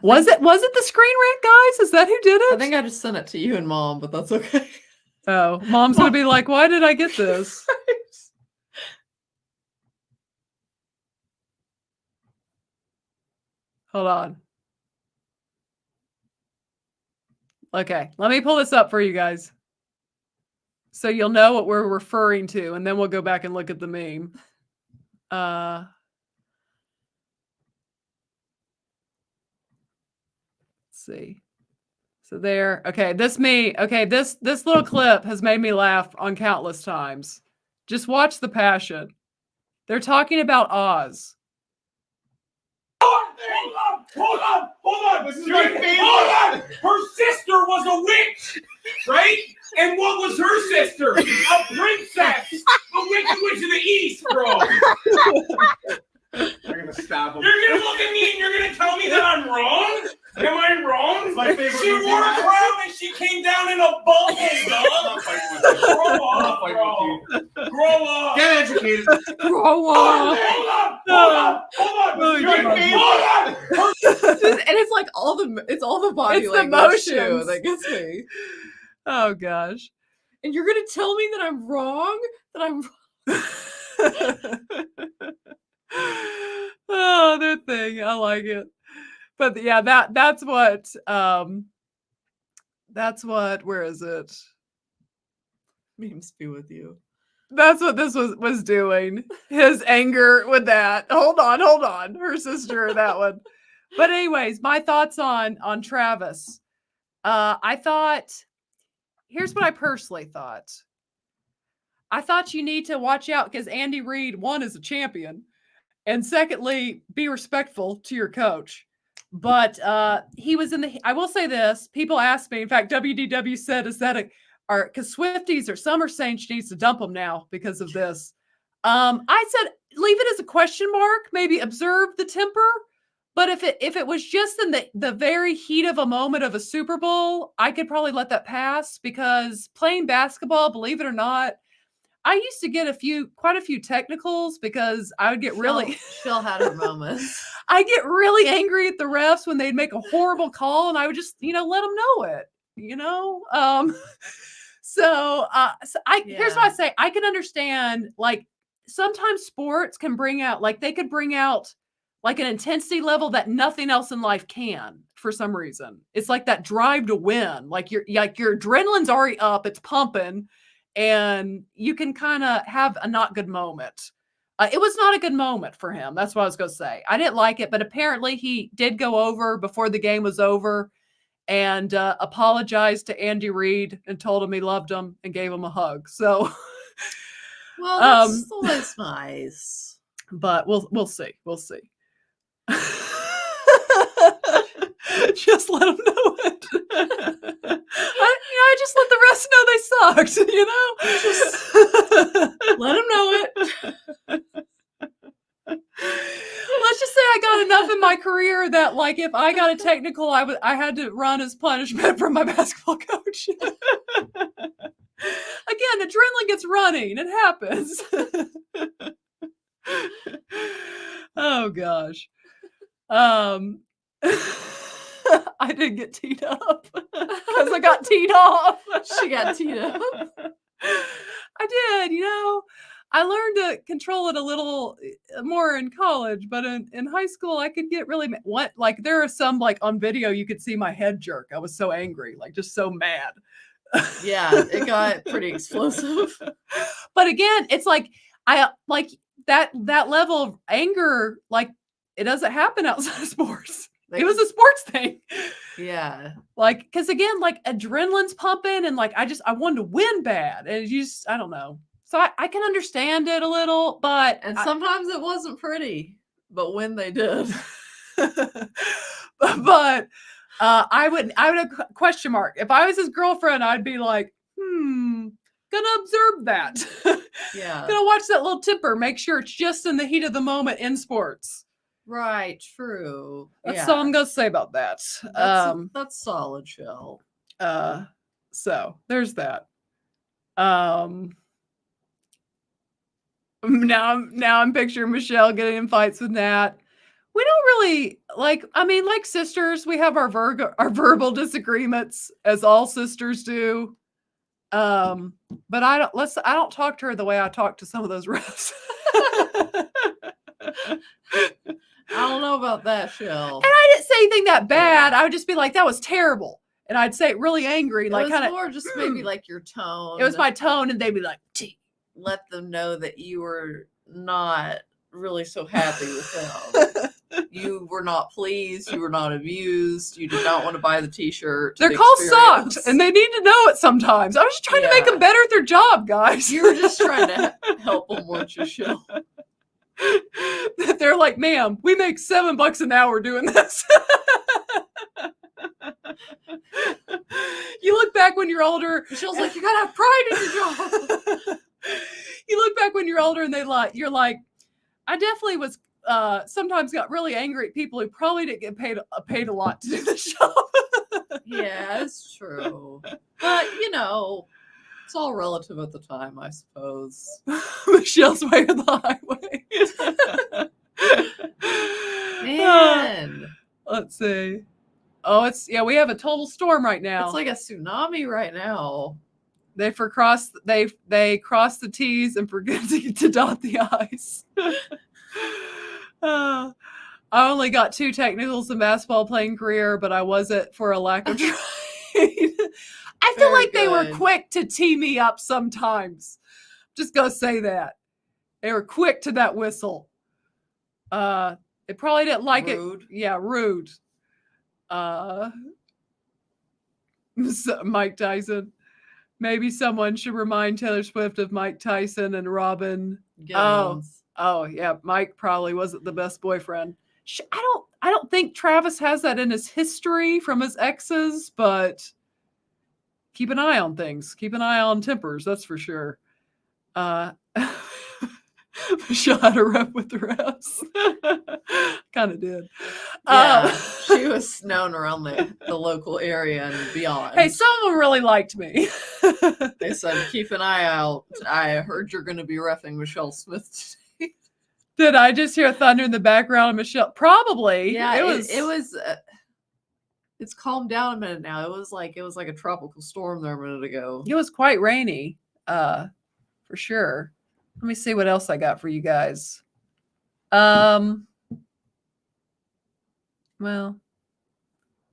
Was it the Screen Rant guys? Is that who did it? I think I just sent it to you and Mom, but that's okay. Oh, Mom's gonna be like, why did I get this? Hold on. Okay, let me pull this up for you guys. So you'll know what we're referring to, and then we'll go back and look at the meme. Let's see. So there. Okay, this little clip has made me laugh on countless times. Just watch the passion. They're talking about Oz. Hold on. This is my favorite. Hold on. Her sister was a witch, right? And what was her sister? A princess. A witch who went to the east, bro. I'm gonna stop him. You're gonna look at me and you're gonna tell me that I'm wrong? Am I wrong? My favorite She movie. wore a crown and she came down in a bubble, dog. Grow up, bro. Grow up. Get educated. Grow up. Hold on. You're Hold on. And it's like all the body It's the language too motions. that gets me. Oh gosh. And you're gonna tell me that I'm wrong? Oh, their thing. I like it. But yeah, that's what where is it? Memes be with you. That's what this was doing. His anger with that. Hold on. Her sister, that one. But anyways, my thoughts on Travis. I thought, here's what I personally thought. I thought you need to watch out because Andy Reid, one, is a champion. And secondly, be respectful to your coach. But he was I will say this. People asked me, in fact, WDW said, is that because Swifties or some are saying she needs to dump them now because of this. I said, leave it as a question mark, maybe observe the temper. But if it was just in the very heat of a moment of a Super Bowl, I could probably let that pass because playing basketball, believe it or not, I used to get quite a few technicals because I would get really She'll had her moments. I get really angry at the refs when they'd make a horrible call and I would just, let them know it, here's what I say. I can understand, like, sometimes sports can bring out, like, they could bring out like an intensity level that nothing else in life can for some reason. It's like that drive to win. Like your adrenaline's already up, it's pumping, and you can kind of have a not good moment. It was not a good moment for him. That's what I was going to say. I didn't like it, but apparently he did go over before the game was over and apologized to Andy Reid and told him he loved him and gave him a hug. So, Well, that's always nice. But we'll see. We'll see. Just let them know it. I just let the rest know they sucked, Just let them know it. Let's just say I got enough in my career that, like, if I got a technical, I had to run as punishment from my basketball coach. Again, adrenaline gets running. It happens. Oh gosh. I didn't get teed up because I got teed off. She got teed up. I did, I learned to control it a little more in college, but in high school, I could get really like there are some, like, on video, you could see my head jerk. I was so angry, like, just so mad. Yeah, it got pretty explosive. But again, it's like, I like that level of anger, like, it doesn't happen outside of sports. It was a sports thing. Yeah. Like, because again, like, adrenaline's pumping and, like, I wanted to win bad. And I don't know. So I can understand it a little, but. And sometimes it wasn't pretty, but when they did. But I would have a question mark. If I was his girlfriend, I'd be like, gonna observe that. Yeah. Gonna watch that little temper, make sure it's just in the heat of the moment in sports. Right, true. That's all I'm gonna say about that. That's solid, Shell. So there's that. Now I'm picturing Michelle getting in fights with Nat. We don't really like sisters, we have our verbal disagreements, as all sisters do. But I don't talk to her the way I talk to some of those refs. I don't know about that, Shell. And I didn't say anything that bad. I would just be like, that was terrible. And I'd say it really angry, like, kind of more just maybe like your tone. It was my tone, and they'd be like, T. Let them know that you were not really so happy with them. You were not pleased. You were not amused. You did not want to buy the T-shirt. Their call sucked, and they need to know it sometimes. I was just trying to make them better at their job, guys. You were just trying to help them, weren't you, Shell? They're like, ma'am, we make $7 an hour doing this. You look back when you're older. Michelle's like, you gotta have pride in your job. You look back when you're older, and you're like, I definitely was. Sometimes got really angry at people who probably didn't get paid a lot to do the job. Yeah, it's true. But you know, it's all relative at the time, I suppose. Michelle's way of the highway. Man, Let's see. Oh, we have a total storm right now. it's like a tsunami right now. They cross the T's and forget to dot the I's. I only got 2 technicals in basketball playing career, but I wasn't for a lack of trying. I feel Very like they were good. quick to tee me up sometimes. Just gonna say that. They were quick to that whistle. They probably didn't like Rude. it. Yeah, rude. Mike Tyson. Maybe someone should remind Taylor Swift of Mike Tyson and Robin. Gibbons. Oh yeah, Mike probably wasn't the best boyfriend. I don't think Travis has that in his history from his exes, but keep an eye on things. Keep an eye on tempers, that's for sure. Michelle had a rep with the refs. Kind of did. Yeah, she was known around the local area and beyond. Hey, some of them really liked me. They said, keep an eye out. I heard you're going to be reffing Michelle Smith today. Did I just hear thunder in the background of Michelle? Probably. Yeah, it was. It's calmed down a minute now. It was like a tropical storm there a minute ago. It was quite rainy, for sure. Let me see what else I got for you guys. Well,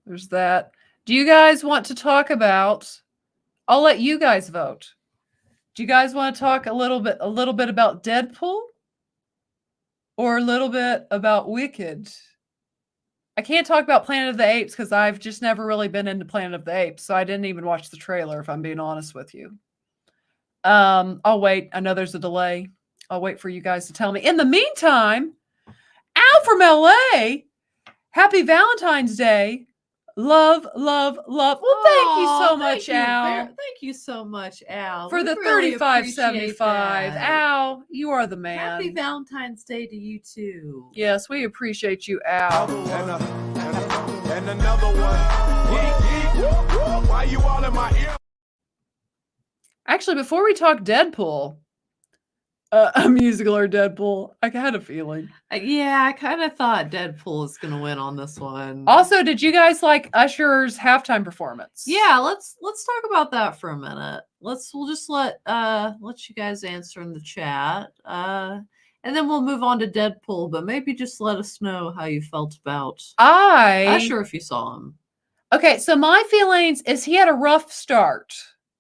there's that. Do you guys want to talk about? I'll let you guys vote. Do you guys want to talk a little bit about Deadpool, or a little bit about Wicked? I can't talk about Planet of the Apes because I've just never really been into Planet of the Apes, so I didn't even watch the trailer, if I'm being honest with you. I'll wait. I know there's a delay. I'll wait for you guys to tell me. In the meantime, Al from LA, happy Valentine's Day. Love, love, love. Well, thank you so much, Al. Thank you so much, Al. For We the really $35.75. appreciate that. Al, you are the man. Happy Valentine's Day to you too. Yes, we appreciate you, Al. And another one. Why you all in my ear? Actually, before we talk Deadpool, a musical or Deadpool, I had a feeling. Yeah, I kind of thought Deadpool was going to win on this one. Also, did you guys like Usher's halftime performance? Yeah, let's talk about that for a minute. We'll just let you guys answer in the chat. And then we'll move on to Deadpool, but maybe just let us know how you felt about Usher if you saw him. Okay, so my feelings is he had a rough start.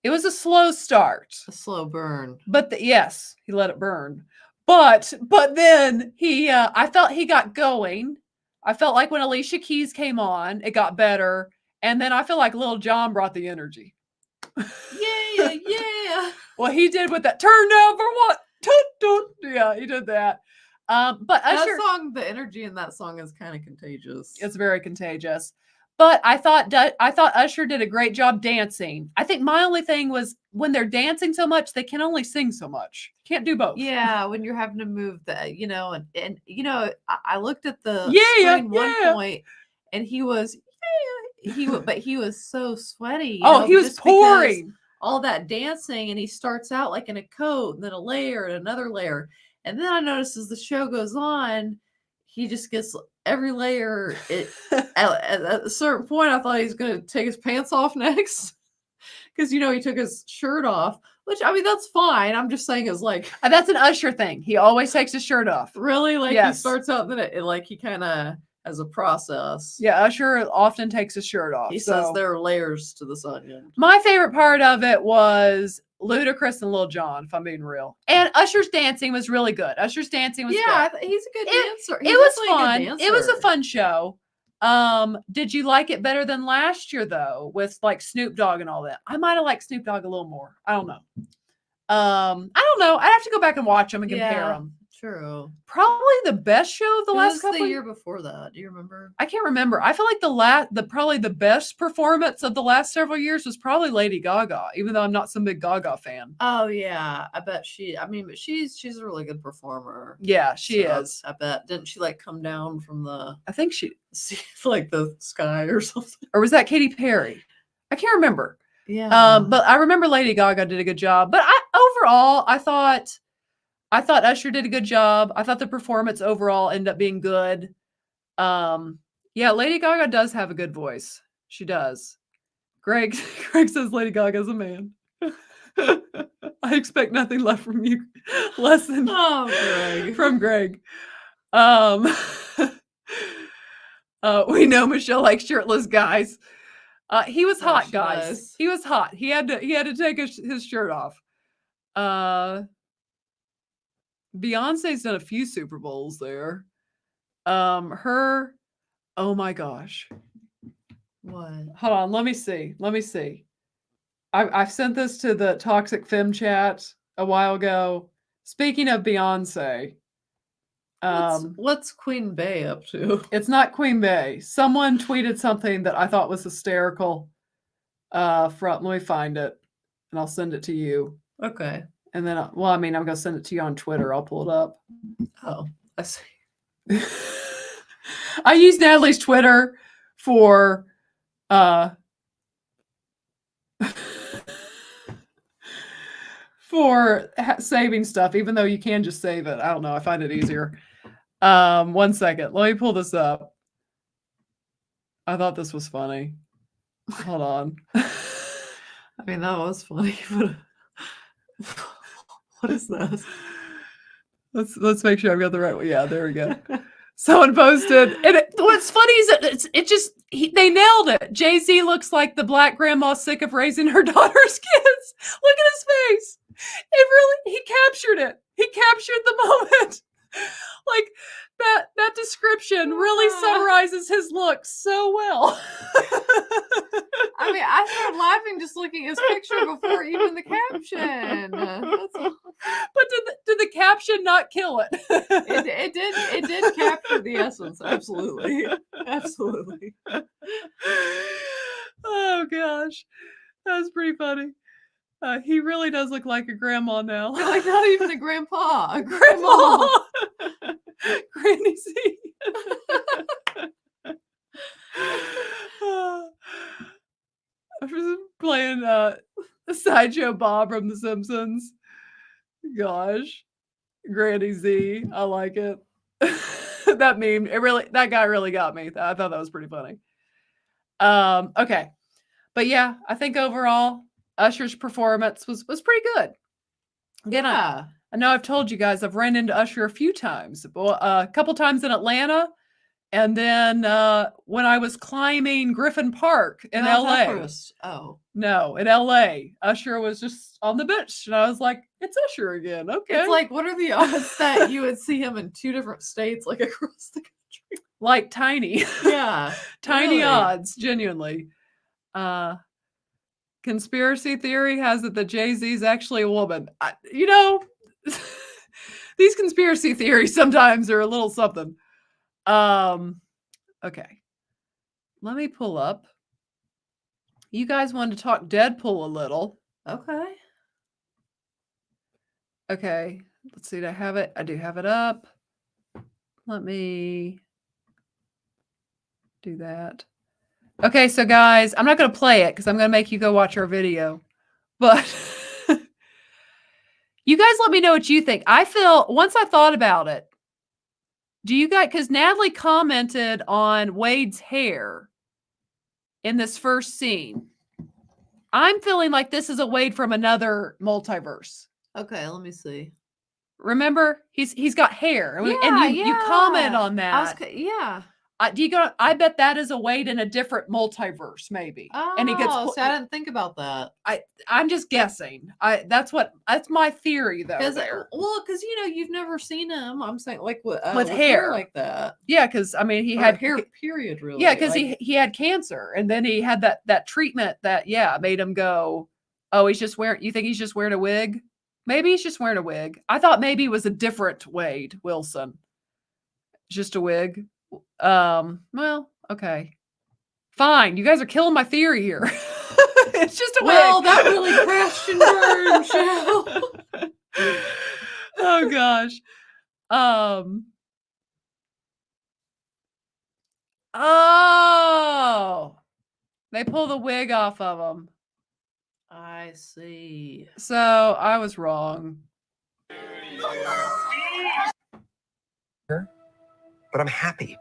It was a slow start. A slow burn. But yes, he let it burn. But then I felt he got going. I felt like when Alicia Keys came on, it got better. And then I feel like Lil Jon brought the energy. Yeah, yeah. Well, he did with that turn down for what? Yeah, he did that. But Usher, That song, the energy in that song is kind of contagious. it's very contagious. But I thought Usher did a great job dancing. I think my only thing was when they're dancing so much, they can only sing so much. Can't do both. Yeah, when you're having to move and I looked at the Yeah, screen one yeah. point, and he was so sweaty. He was just because pouring. all that dancing, and he starts out like in a coat, and then a layer and another layer, and then I noticed as the show goes on, he just gets every layer. At a certain point, I thought he was going to take his pants off next, because he took his shirt off. Which, I mean, that's fine. I'm just saying, is like That's an Usher thing. He always takes his shirt off. really like he Yes. starts out, then he kind of as a process. Yeah, Usher often takes his shirt off. He says so. there are layers to this onion. My favorite part of it was Ludacris and Lil Jon, if I'm being real. And Usher's dancing was really good. Usher's dancing was good. He's a good It- dancer. It was fun. It was a fun show. Did you like it better than last year though, with like Snoop Dogg and all that? I might have liked Snoop Dogg a little more. I don't know. I don't know. I'd have to go back and watch them and compare them. True. Probably the best show of the Who last was couple the of year before that? Do you remember? I can't remember. I feel like probably the best performance of the last several years was probably Lady Gaga, even though I'm not some big Gaga fan. Oh yeah, I bet but she's a really good performer. Yeah, she So, is. I bet. Didn't she like come down from the I think she, like the sky or something? or was that Katy Perry? I can't remember. Yeah. But I remember Lady Gaga did a good job. But overall, I thought Usher did a good job. I thought the performance overall ended up being good. Yeah, Lady Gaga does have a good voice. She does. Greg says Lady Gaga's a man. I expect nothing less from you, less than Greg. from Greg. We know Michelle likes shirtless guys. He was hot, she guys. does. He was hot. He had to take his shirt off. Beyonce's done a few Super Bowls there. Oh my gosh. What? Hold on, let me see. I've sent this to the Toxic Femme chat a while ago. Speaking of Beyonce, What's Queen Bey up to? it's not Queen Bey. Someone tweeted something that I thought was hysterical. Let me find it, and I'll send it to you. Okay. And then, I'm going to send it to you on Twitter. I'll pull it up. Oh, I see. I use Natalie's Twitter for saving stuff, even though you can just save it. I don't know. I find it easier. 1 second. Let me pull this up. I thought this was funny. Hold on. I mean, that was funny, but what is this? Let's make sure I've got the right one. Yeah, there we go. Someone posted, and what's funny is that they nailed it. Jay-Z looks like the black grandma sick of raising her daughter's kids. Look at his face. He captured it. He captured the moment. Like that description really summarizes his look so well. I mean, I started laughing just looking at his picture before even the caption. But did the caption not kill it? It did capture the essence. Absolutely. Oh gosh, that was pretty funny. He really does look like a grandma now. Like not even a grandpa, a Grandma, Granny Z. I was playing Sideshow Bob from The Simpsons. Gosh, Granny Z. I like it. That meme, that guy really got me. I thought that was pretty funny. Okay, but yeah, I think overall Usher's performance was pretty good. Again, I know I've told you guys I've ran into Usher a few times, a couple times in Atlanta, and then when I was climbing Griffin Park in LA. Everest. Oh. No, in LA, Usher was just on the bench, and I was like, "It's Usher again." Okay, It's like, what are the odds that you would see him in 2 different states, like across the country? like tiny, Yeah, tiny really. odds, genuinely. Conspiracy theory has it that Jay-Z is actually a woman. These conspiracy theories sometimes are a little something. Okay. Let me pull up. You guys wanted to talk Deadpool a little. Okay. Okay. Let's see. Do I have it? I do have it up. Let me do that. Okay, so guys, I'm not going to play it because I'm going to make you go watch our video. But you guys let me know what you think. Once I thought about it, do you guys, because Natalie commented on Wade's hair in this first scene. I'm feeling like this is a Wade from another multiverse. Okay, let me see. Remember, he's got hair. And you comment on that. yeah. I bet that is a Wade in a different multiverse, maybe. Oh, And he gets see, I didn't think about that. I'm just guessing. That's my theory though. Because There. you've never seen him. I'm saying like with hair. like that. Yeah, because I mean he Or had hair. Period. Really. Yeah, because like, he had cancer, and then he had that treatment that made him go. Oh, he's just wearing. You think he's just wearing a wig? Maybe he's just wearing a wig. I thought maybe it was a different Wade Wilson. Just a wig. Well, okay. Fine. You guys are killing my theory here. It's just a wig. well, that really crashed and burned, Shell. Oh gosh. Oh. They pull the wig off of him. I see. So I was wrong. But I'm happy.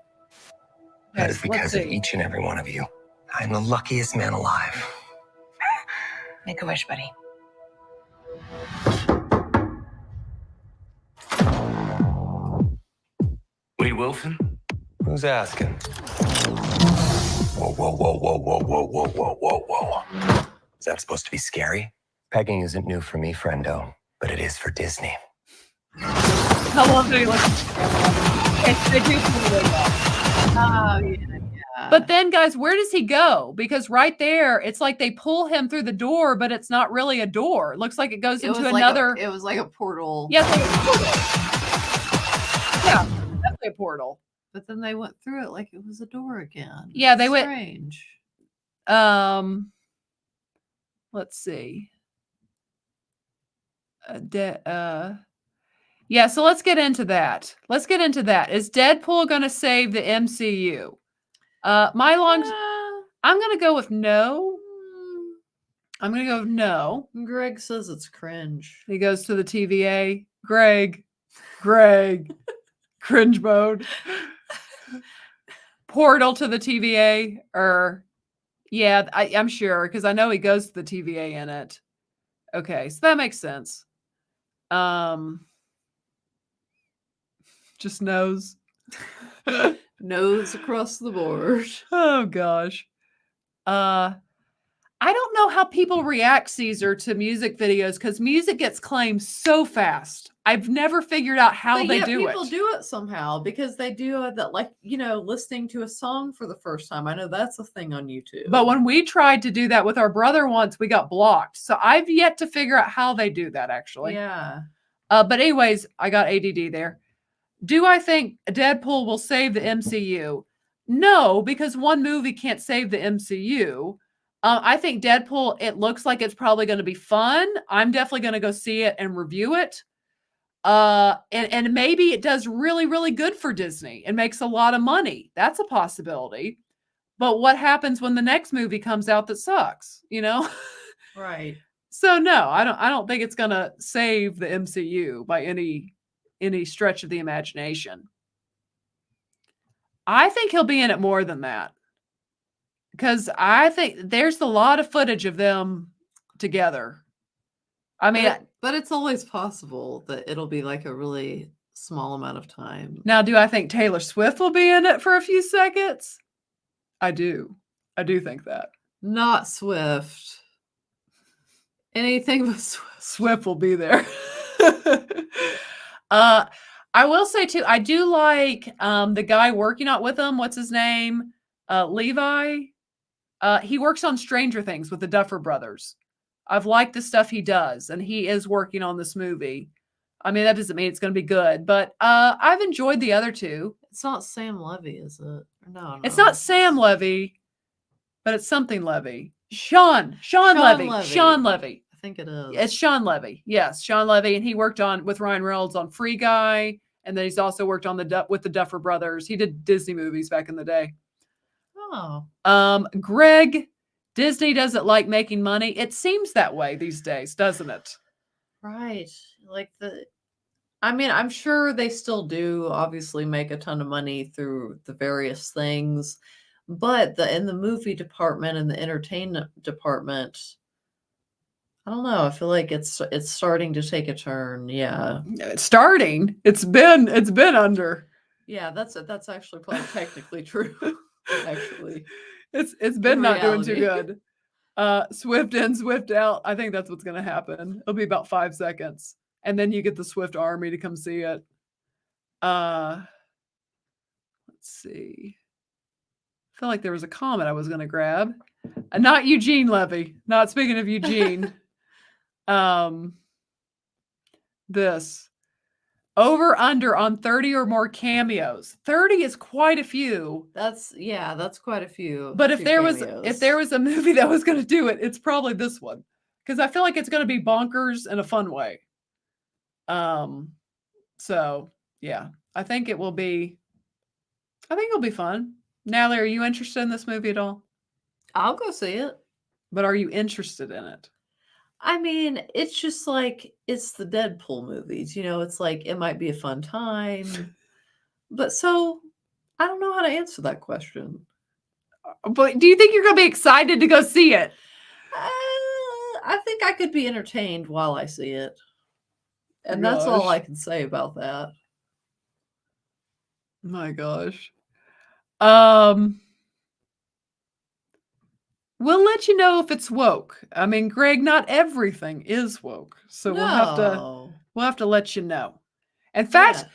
That Yes, is because of each and every one of you. I'm the luckiest man alive. Make a wish, buddy. Wade Wilson? Who's asking? Whoa, whoa, whoa, whoa, whoa, whoa, whoa, whoa, whoa, whoa. Is that supposed to be scary? Pegging isn't new for me, friendo, but it is for Disney. How long do you look? They do pull the wig off. Oh yeah. But then, guys, where does he go? Because right there, it's like they pull him through the door, but it's not really a door. It looks like it goes into another. It was like a portal. Yes, like a portal. Yeah, definitely a portal. But then they went through it like it was a door again. Yeah, they went. Strange. Let's see. Yeah, so let's get into that. Is Deadpool going to save the MCU? I'm going to go with no. I'm going to go with no. Greg says it's cringe. He goes to the TVA. Greg, cringe mode. Portal to the TVA, or yeah, I'm sure because I know he goes to the TVA in it. Okay, so that makes sense. Just knows. Nose across the board. Oh gosh. I don't know how people react, Caesar, to music videos because music gets claimed so fast. I've never figured out how But they yet do people it. do it somehow because they do that, like, listening to a song for the first time. I know that's a thing on YouTube. But when we tried to do that with our brother once, we got blocked. So I've yet to figure out how they do that, actually. Yeah. But anyways, I got ADD there. Do I think Deadpool will save the MCU? No, because one movie can't save the MCU. I think Deadpool, it looks like it's probably going to be fun. I'm definitely going to go see it and review it. And maybe it does really, really good for Disney and makes a lot of money. That's a possibility. But what happens when the next movie comes out that sucks, Right. So no, I don't think it's going to save the MCU by any stretch of the imagination. I think he'll be in it more than that. Because I think there's a lot of footage of them together. I mean, but it's always possible that it'll be like a really small amount of time. Now, do I think Taylor Swift will be in it for a few seconds? I do. I do think that. Not Swift. Anything but Swift. Swift will be there. I will say too, I do like the guy working out with him. What's his name? Levi. He works on Stranger Things with the Duffer Brothers. I've liked the stuff he does, and he is working on this movie. I mean, that doesn't mean it's going to be good, but I've enjoyed the other two. It's not Sam Levy, is it? No. It's not Sam Levy, but it's something Levy. Sean Levy. Sean Levy. I think it is. It's Sean Levy. Yes, Sean Levy, and he worked with Ryan Reynolds on Free Guy, and then he's also worked on with the Duffer Brothers. He did Disney movies back in the day. Oh. Greg, Disney doesn't like making money. It seems that way these days, doesn't it? Right. I'm sure they still do obviously make a ton of money through the various things, but in the movie department and the entertainment department, I don't know. I feel like it's starting to take a turn. Yeah. It's starting. It's been under. Yeah, that's actually probably technically true. Actually, It's been not doing too reality. good. Swift in, swift out. I think that's what's going to happen. It'll be about 5 seconds, and then you get the Swift Army to come see it. Let's see. I feel like there was a comment I was going to grab. Not Eugene Levy. Not speaking of Eugene. This over under on 30 or more cameos. 30 is quite a few. That's quite a few. But if few there was cameos. a movie that was going to do it, it's probably this one, because I feel like it's going to be bonkers in a fun way. So yeah, I think it'll be fun. Natalie, are you interested in this movie at all? I'll go see it. But are you interested in it? I mean, it's just like it's the Deadpool movies, it's like it might be a fun time. But so I don't know how to answer that question. But do you think you're going to be excited to go see it? I think I could be entertained while I see it. And that's all I can say about that. My gosh. We'll let you know if it's woke. I mean, Greg, not everything is woke. So we'll have to let you know. In fact,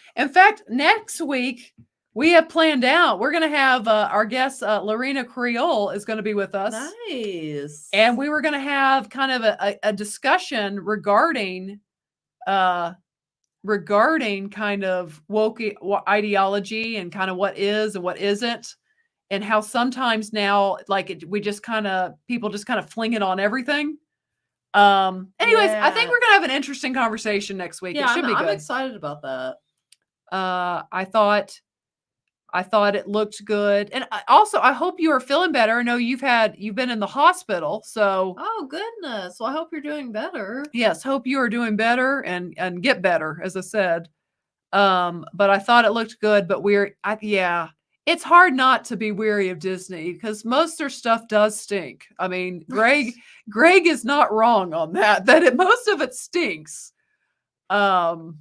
next week we have planned out. We're going to have our guest Lorena Creole is going to be with us. Nice. And we were going to have kind of a discussion regarding kind of woke ideology and kind of what is and what isn't, and how sometimes now people just kind of fling it on everything. Anyways, I think we're gonna have an interesting conversation next week. Yeah, it should be good. I'm excited about that. I thought it looked good, and also I hope you are feeling better. I know you've been in the hospital, so oh goodness. Well, I hope you're doing better. Yes, hope you are doing better and get better, as I said. But I thought it looked good, but it's hard not to be weary of Disney because most of their stuff does stink. I mean, Greg is not wrong on that. Most of it stinks. And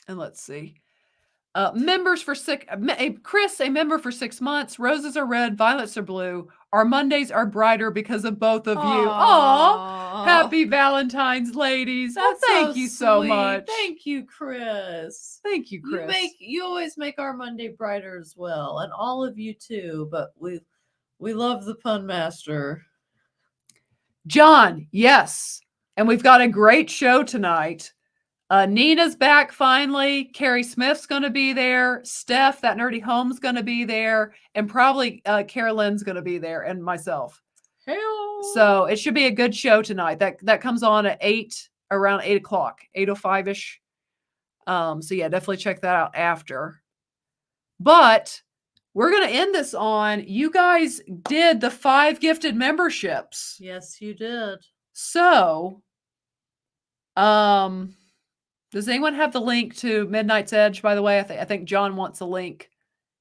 let's see. Members for Chris, a member for 6 months. Roses are red, violets are blue. Our Mondays are brighter because of both of you. Aw, happy Valentine's, ladies. Thank you so much. Thank you, Chris. Thank you, Chris. You always make our Monday brighter as well, and all of you too. But we love the pun master, John. Yes, and we've got a great show tonight. Nina's back finally. Carrie Smith's going to be there. Steph, that nerdy home's going to be there. And probably Carolyn's going to be there, and myself. Hell. So it should be a good show tonight. That comes on at around 8 o'clock, 8:05-ish. So yeah, definitely check that out after. But we're going to end this on, you guys did the 5 gifted memberships. Yes, you did. So, does anyone have the link to Midnight's Edge, by the way? I think John wants a link.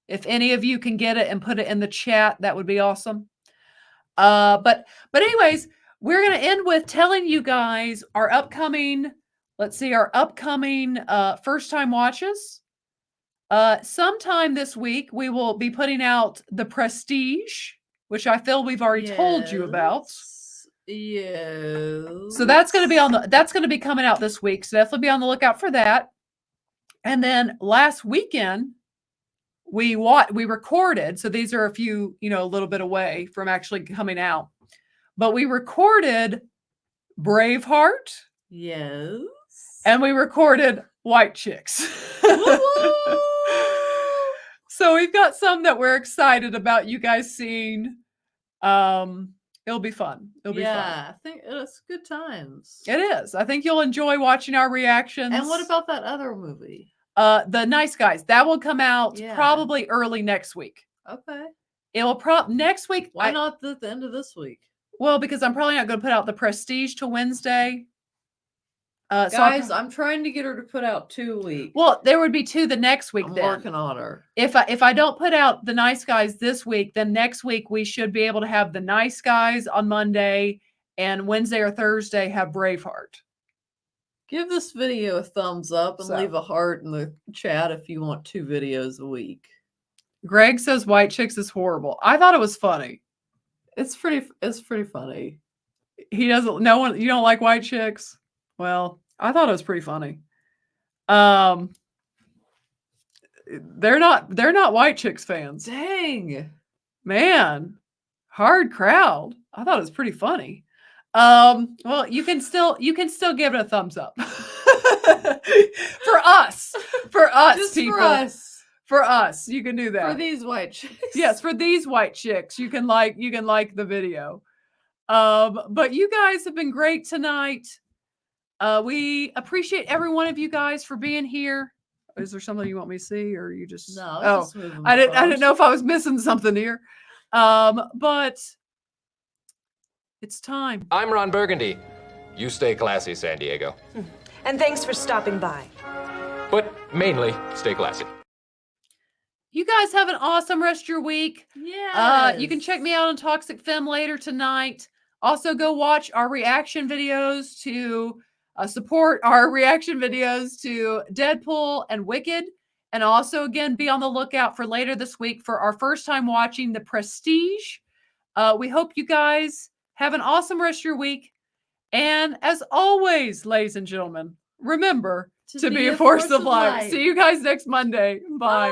If any of you can get it and put it in the chat, that would be awesome. But anyways, we're going to end with telling you guys our upcoming first time watches. Sometime this week, we will be putting out The Prestige, which I feel we've already told you about. Yeah. So that's going to be coming out this week. So definitely be on the lookout for that. And then last weekend we recorded. So these are a few, a little bit away from actually coming out, but we recorded Braveheart. Yes. And we recorded White Chicks. So we've got some that we're excited about you guys seeing. It'll be fun. It'll be fun. Yeah, I think it's good times. It is. I think you'll enjoy watching our reactions. And what about that other movie? The Nice Guys. That will come out probably early next week. Okay. It will next week. Why not at the end of this week? Well, because I'm probably not going to put out The Prestige till Wednesday. Guys, I'm trying to get her to put out 2 weeks. Well, there would be 2 the next week. I'm working on her. If I don't put out The Nice Guys this week, then next week we should be able to have The Nice Guys on Monday, and Wednesday or Thursday have Braveheart. Give this video a thumbs up and So. leave a heart in the chat if you want 2 videos a week. Greg says White Chicks is horrible. I thought it was funny. It's pretty funny. He doesn't. No one. You don't like White Chicks? Well, I thought it was pretty funny. They're not White Chicks fans. Dang. Man, hard crowd. I thought it was pretty funny. Well, you can still give it a thumbs up. For us, Just people. for us. For us, you can do that. For these white chicks. Yes, for these white chicks, you can like the video. But you guys have been great tonight. We appreciate every one of you guys for being here. Is there something you want me to see, or you just? No, Oh, just moving I didn't forward. know if I was missing something here. But it's time. I'm Ron Burgundy. You stay classy, San Diego. And thanks for stopping by. But mainly, stay classy. You guys have an awesome rest of your week. Yeah. You can check me out on Toxic Femme later tonight. Also, go watch our reaction videos to support our reaction videos to Deadpool and Wicked. And also, again, be on the lookout for later this week for our first time watching The Prestige. We hope you guys have an awesome rest of your week. And as always, ladies and gentlemen, remember to be a force of light. See you guys next Monday. Bye.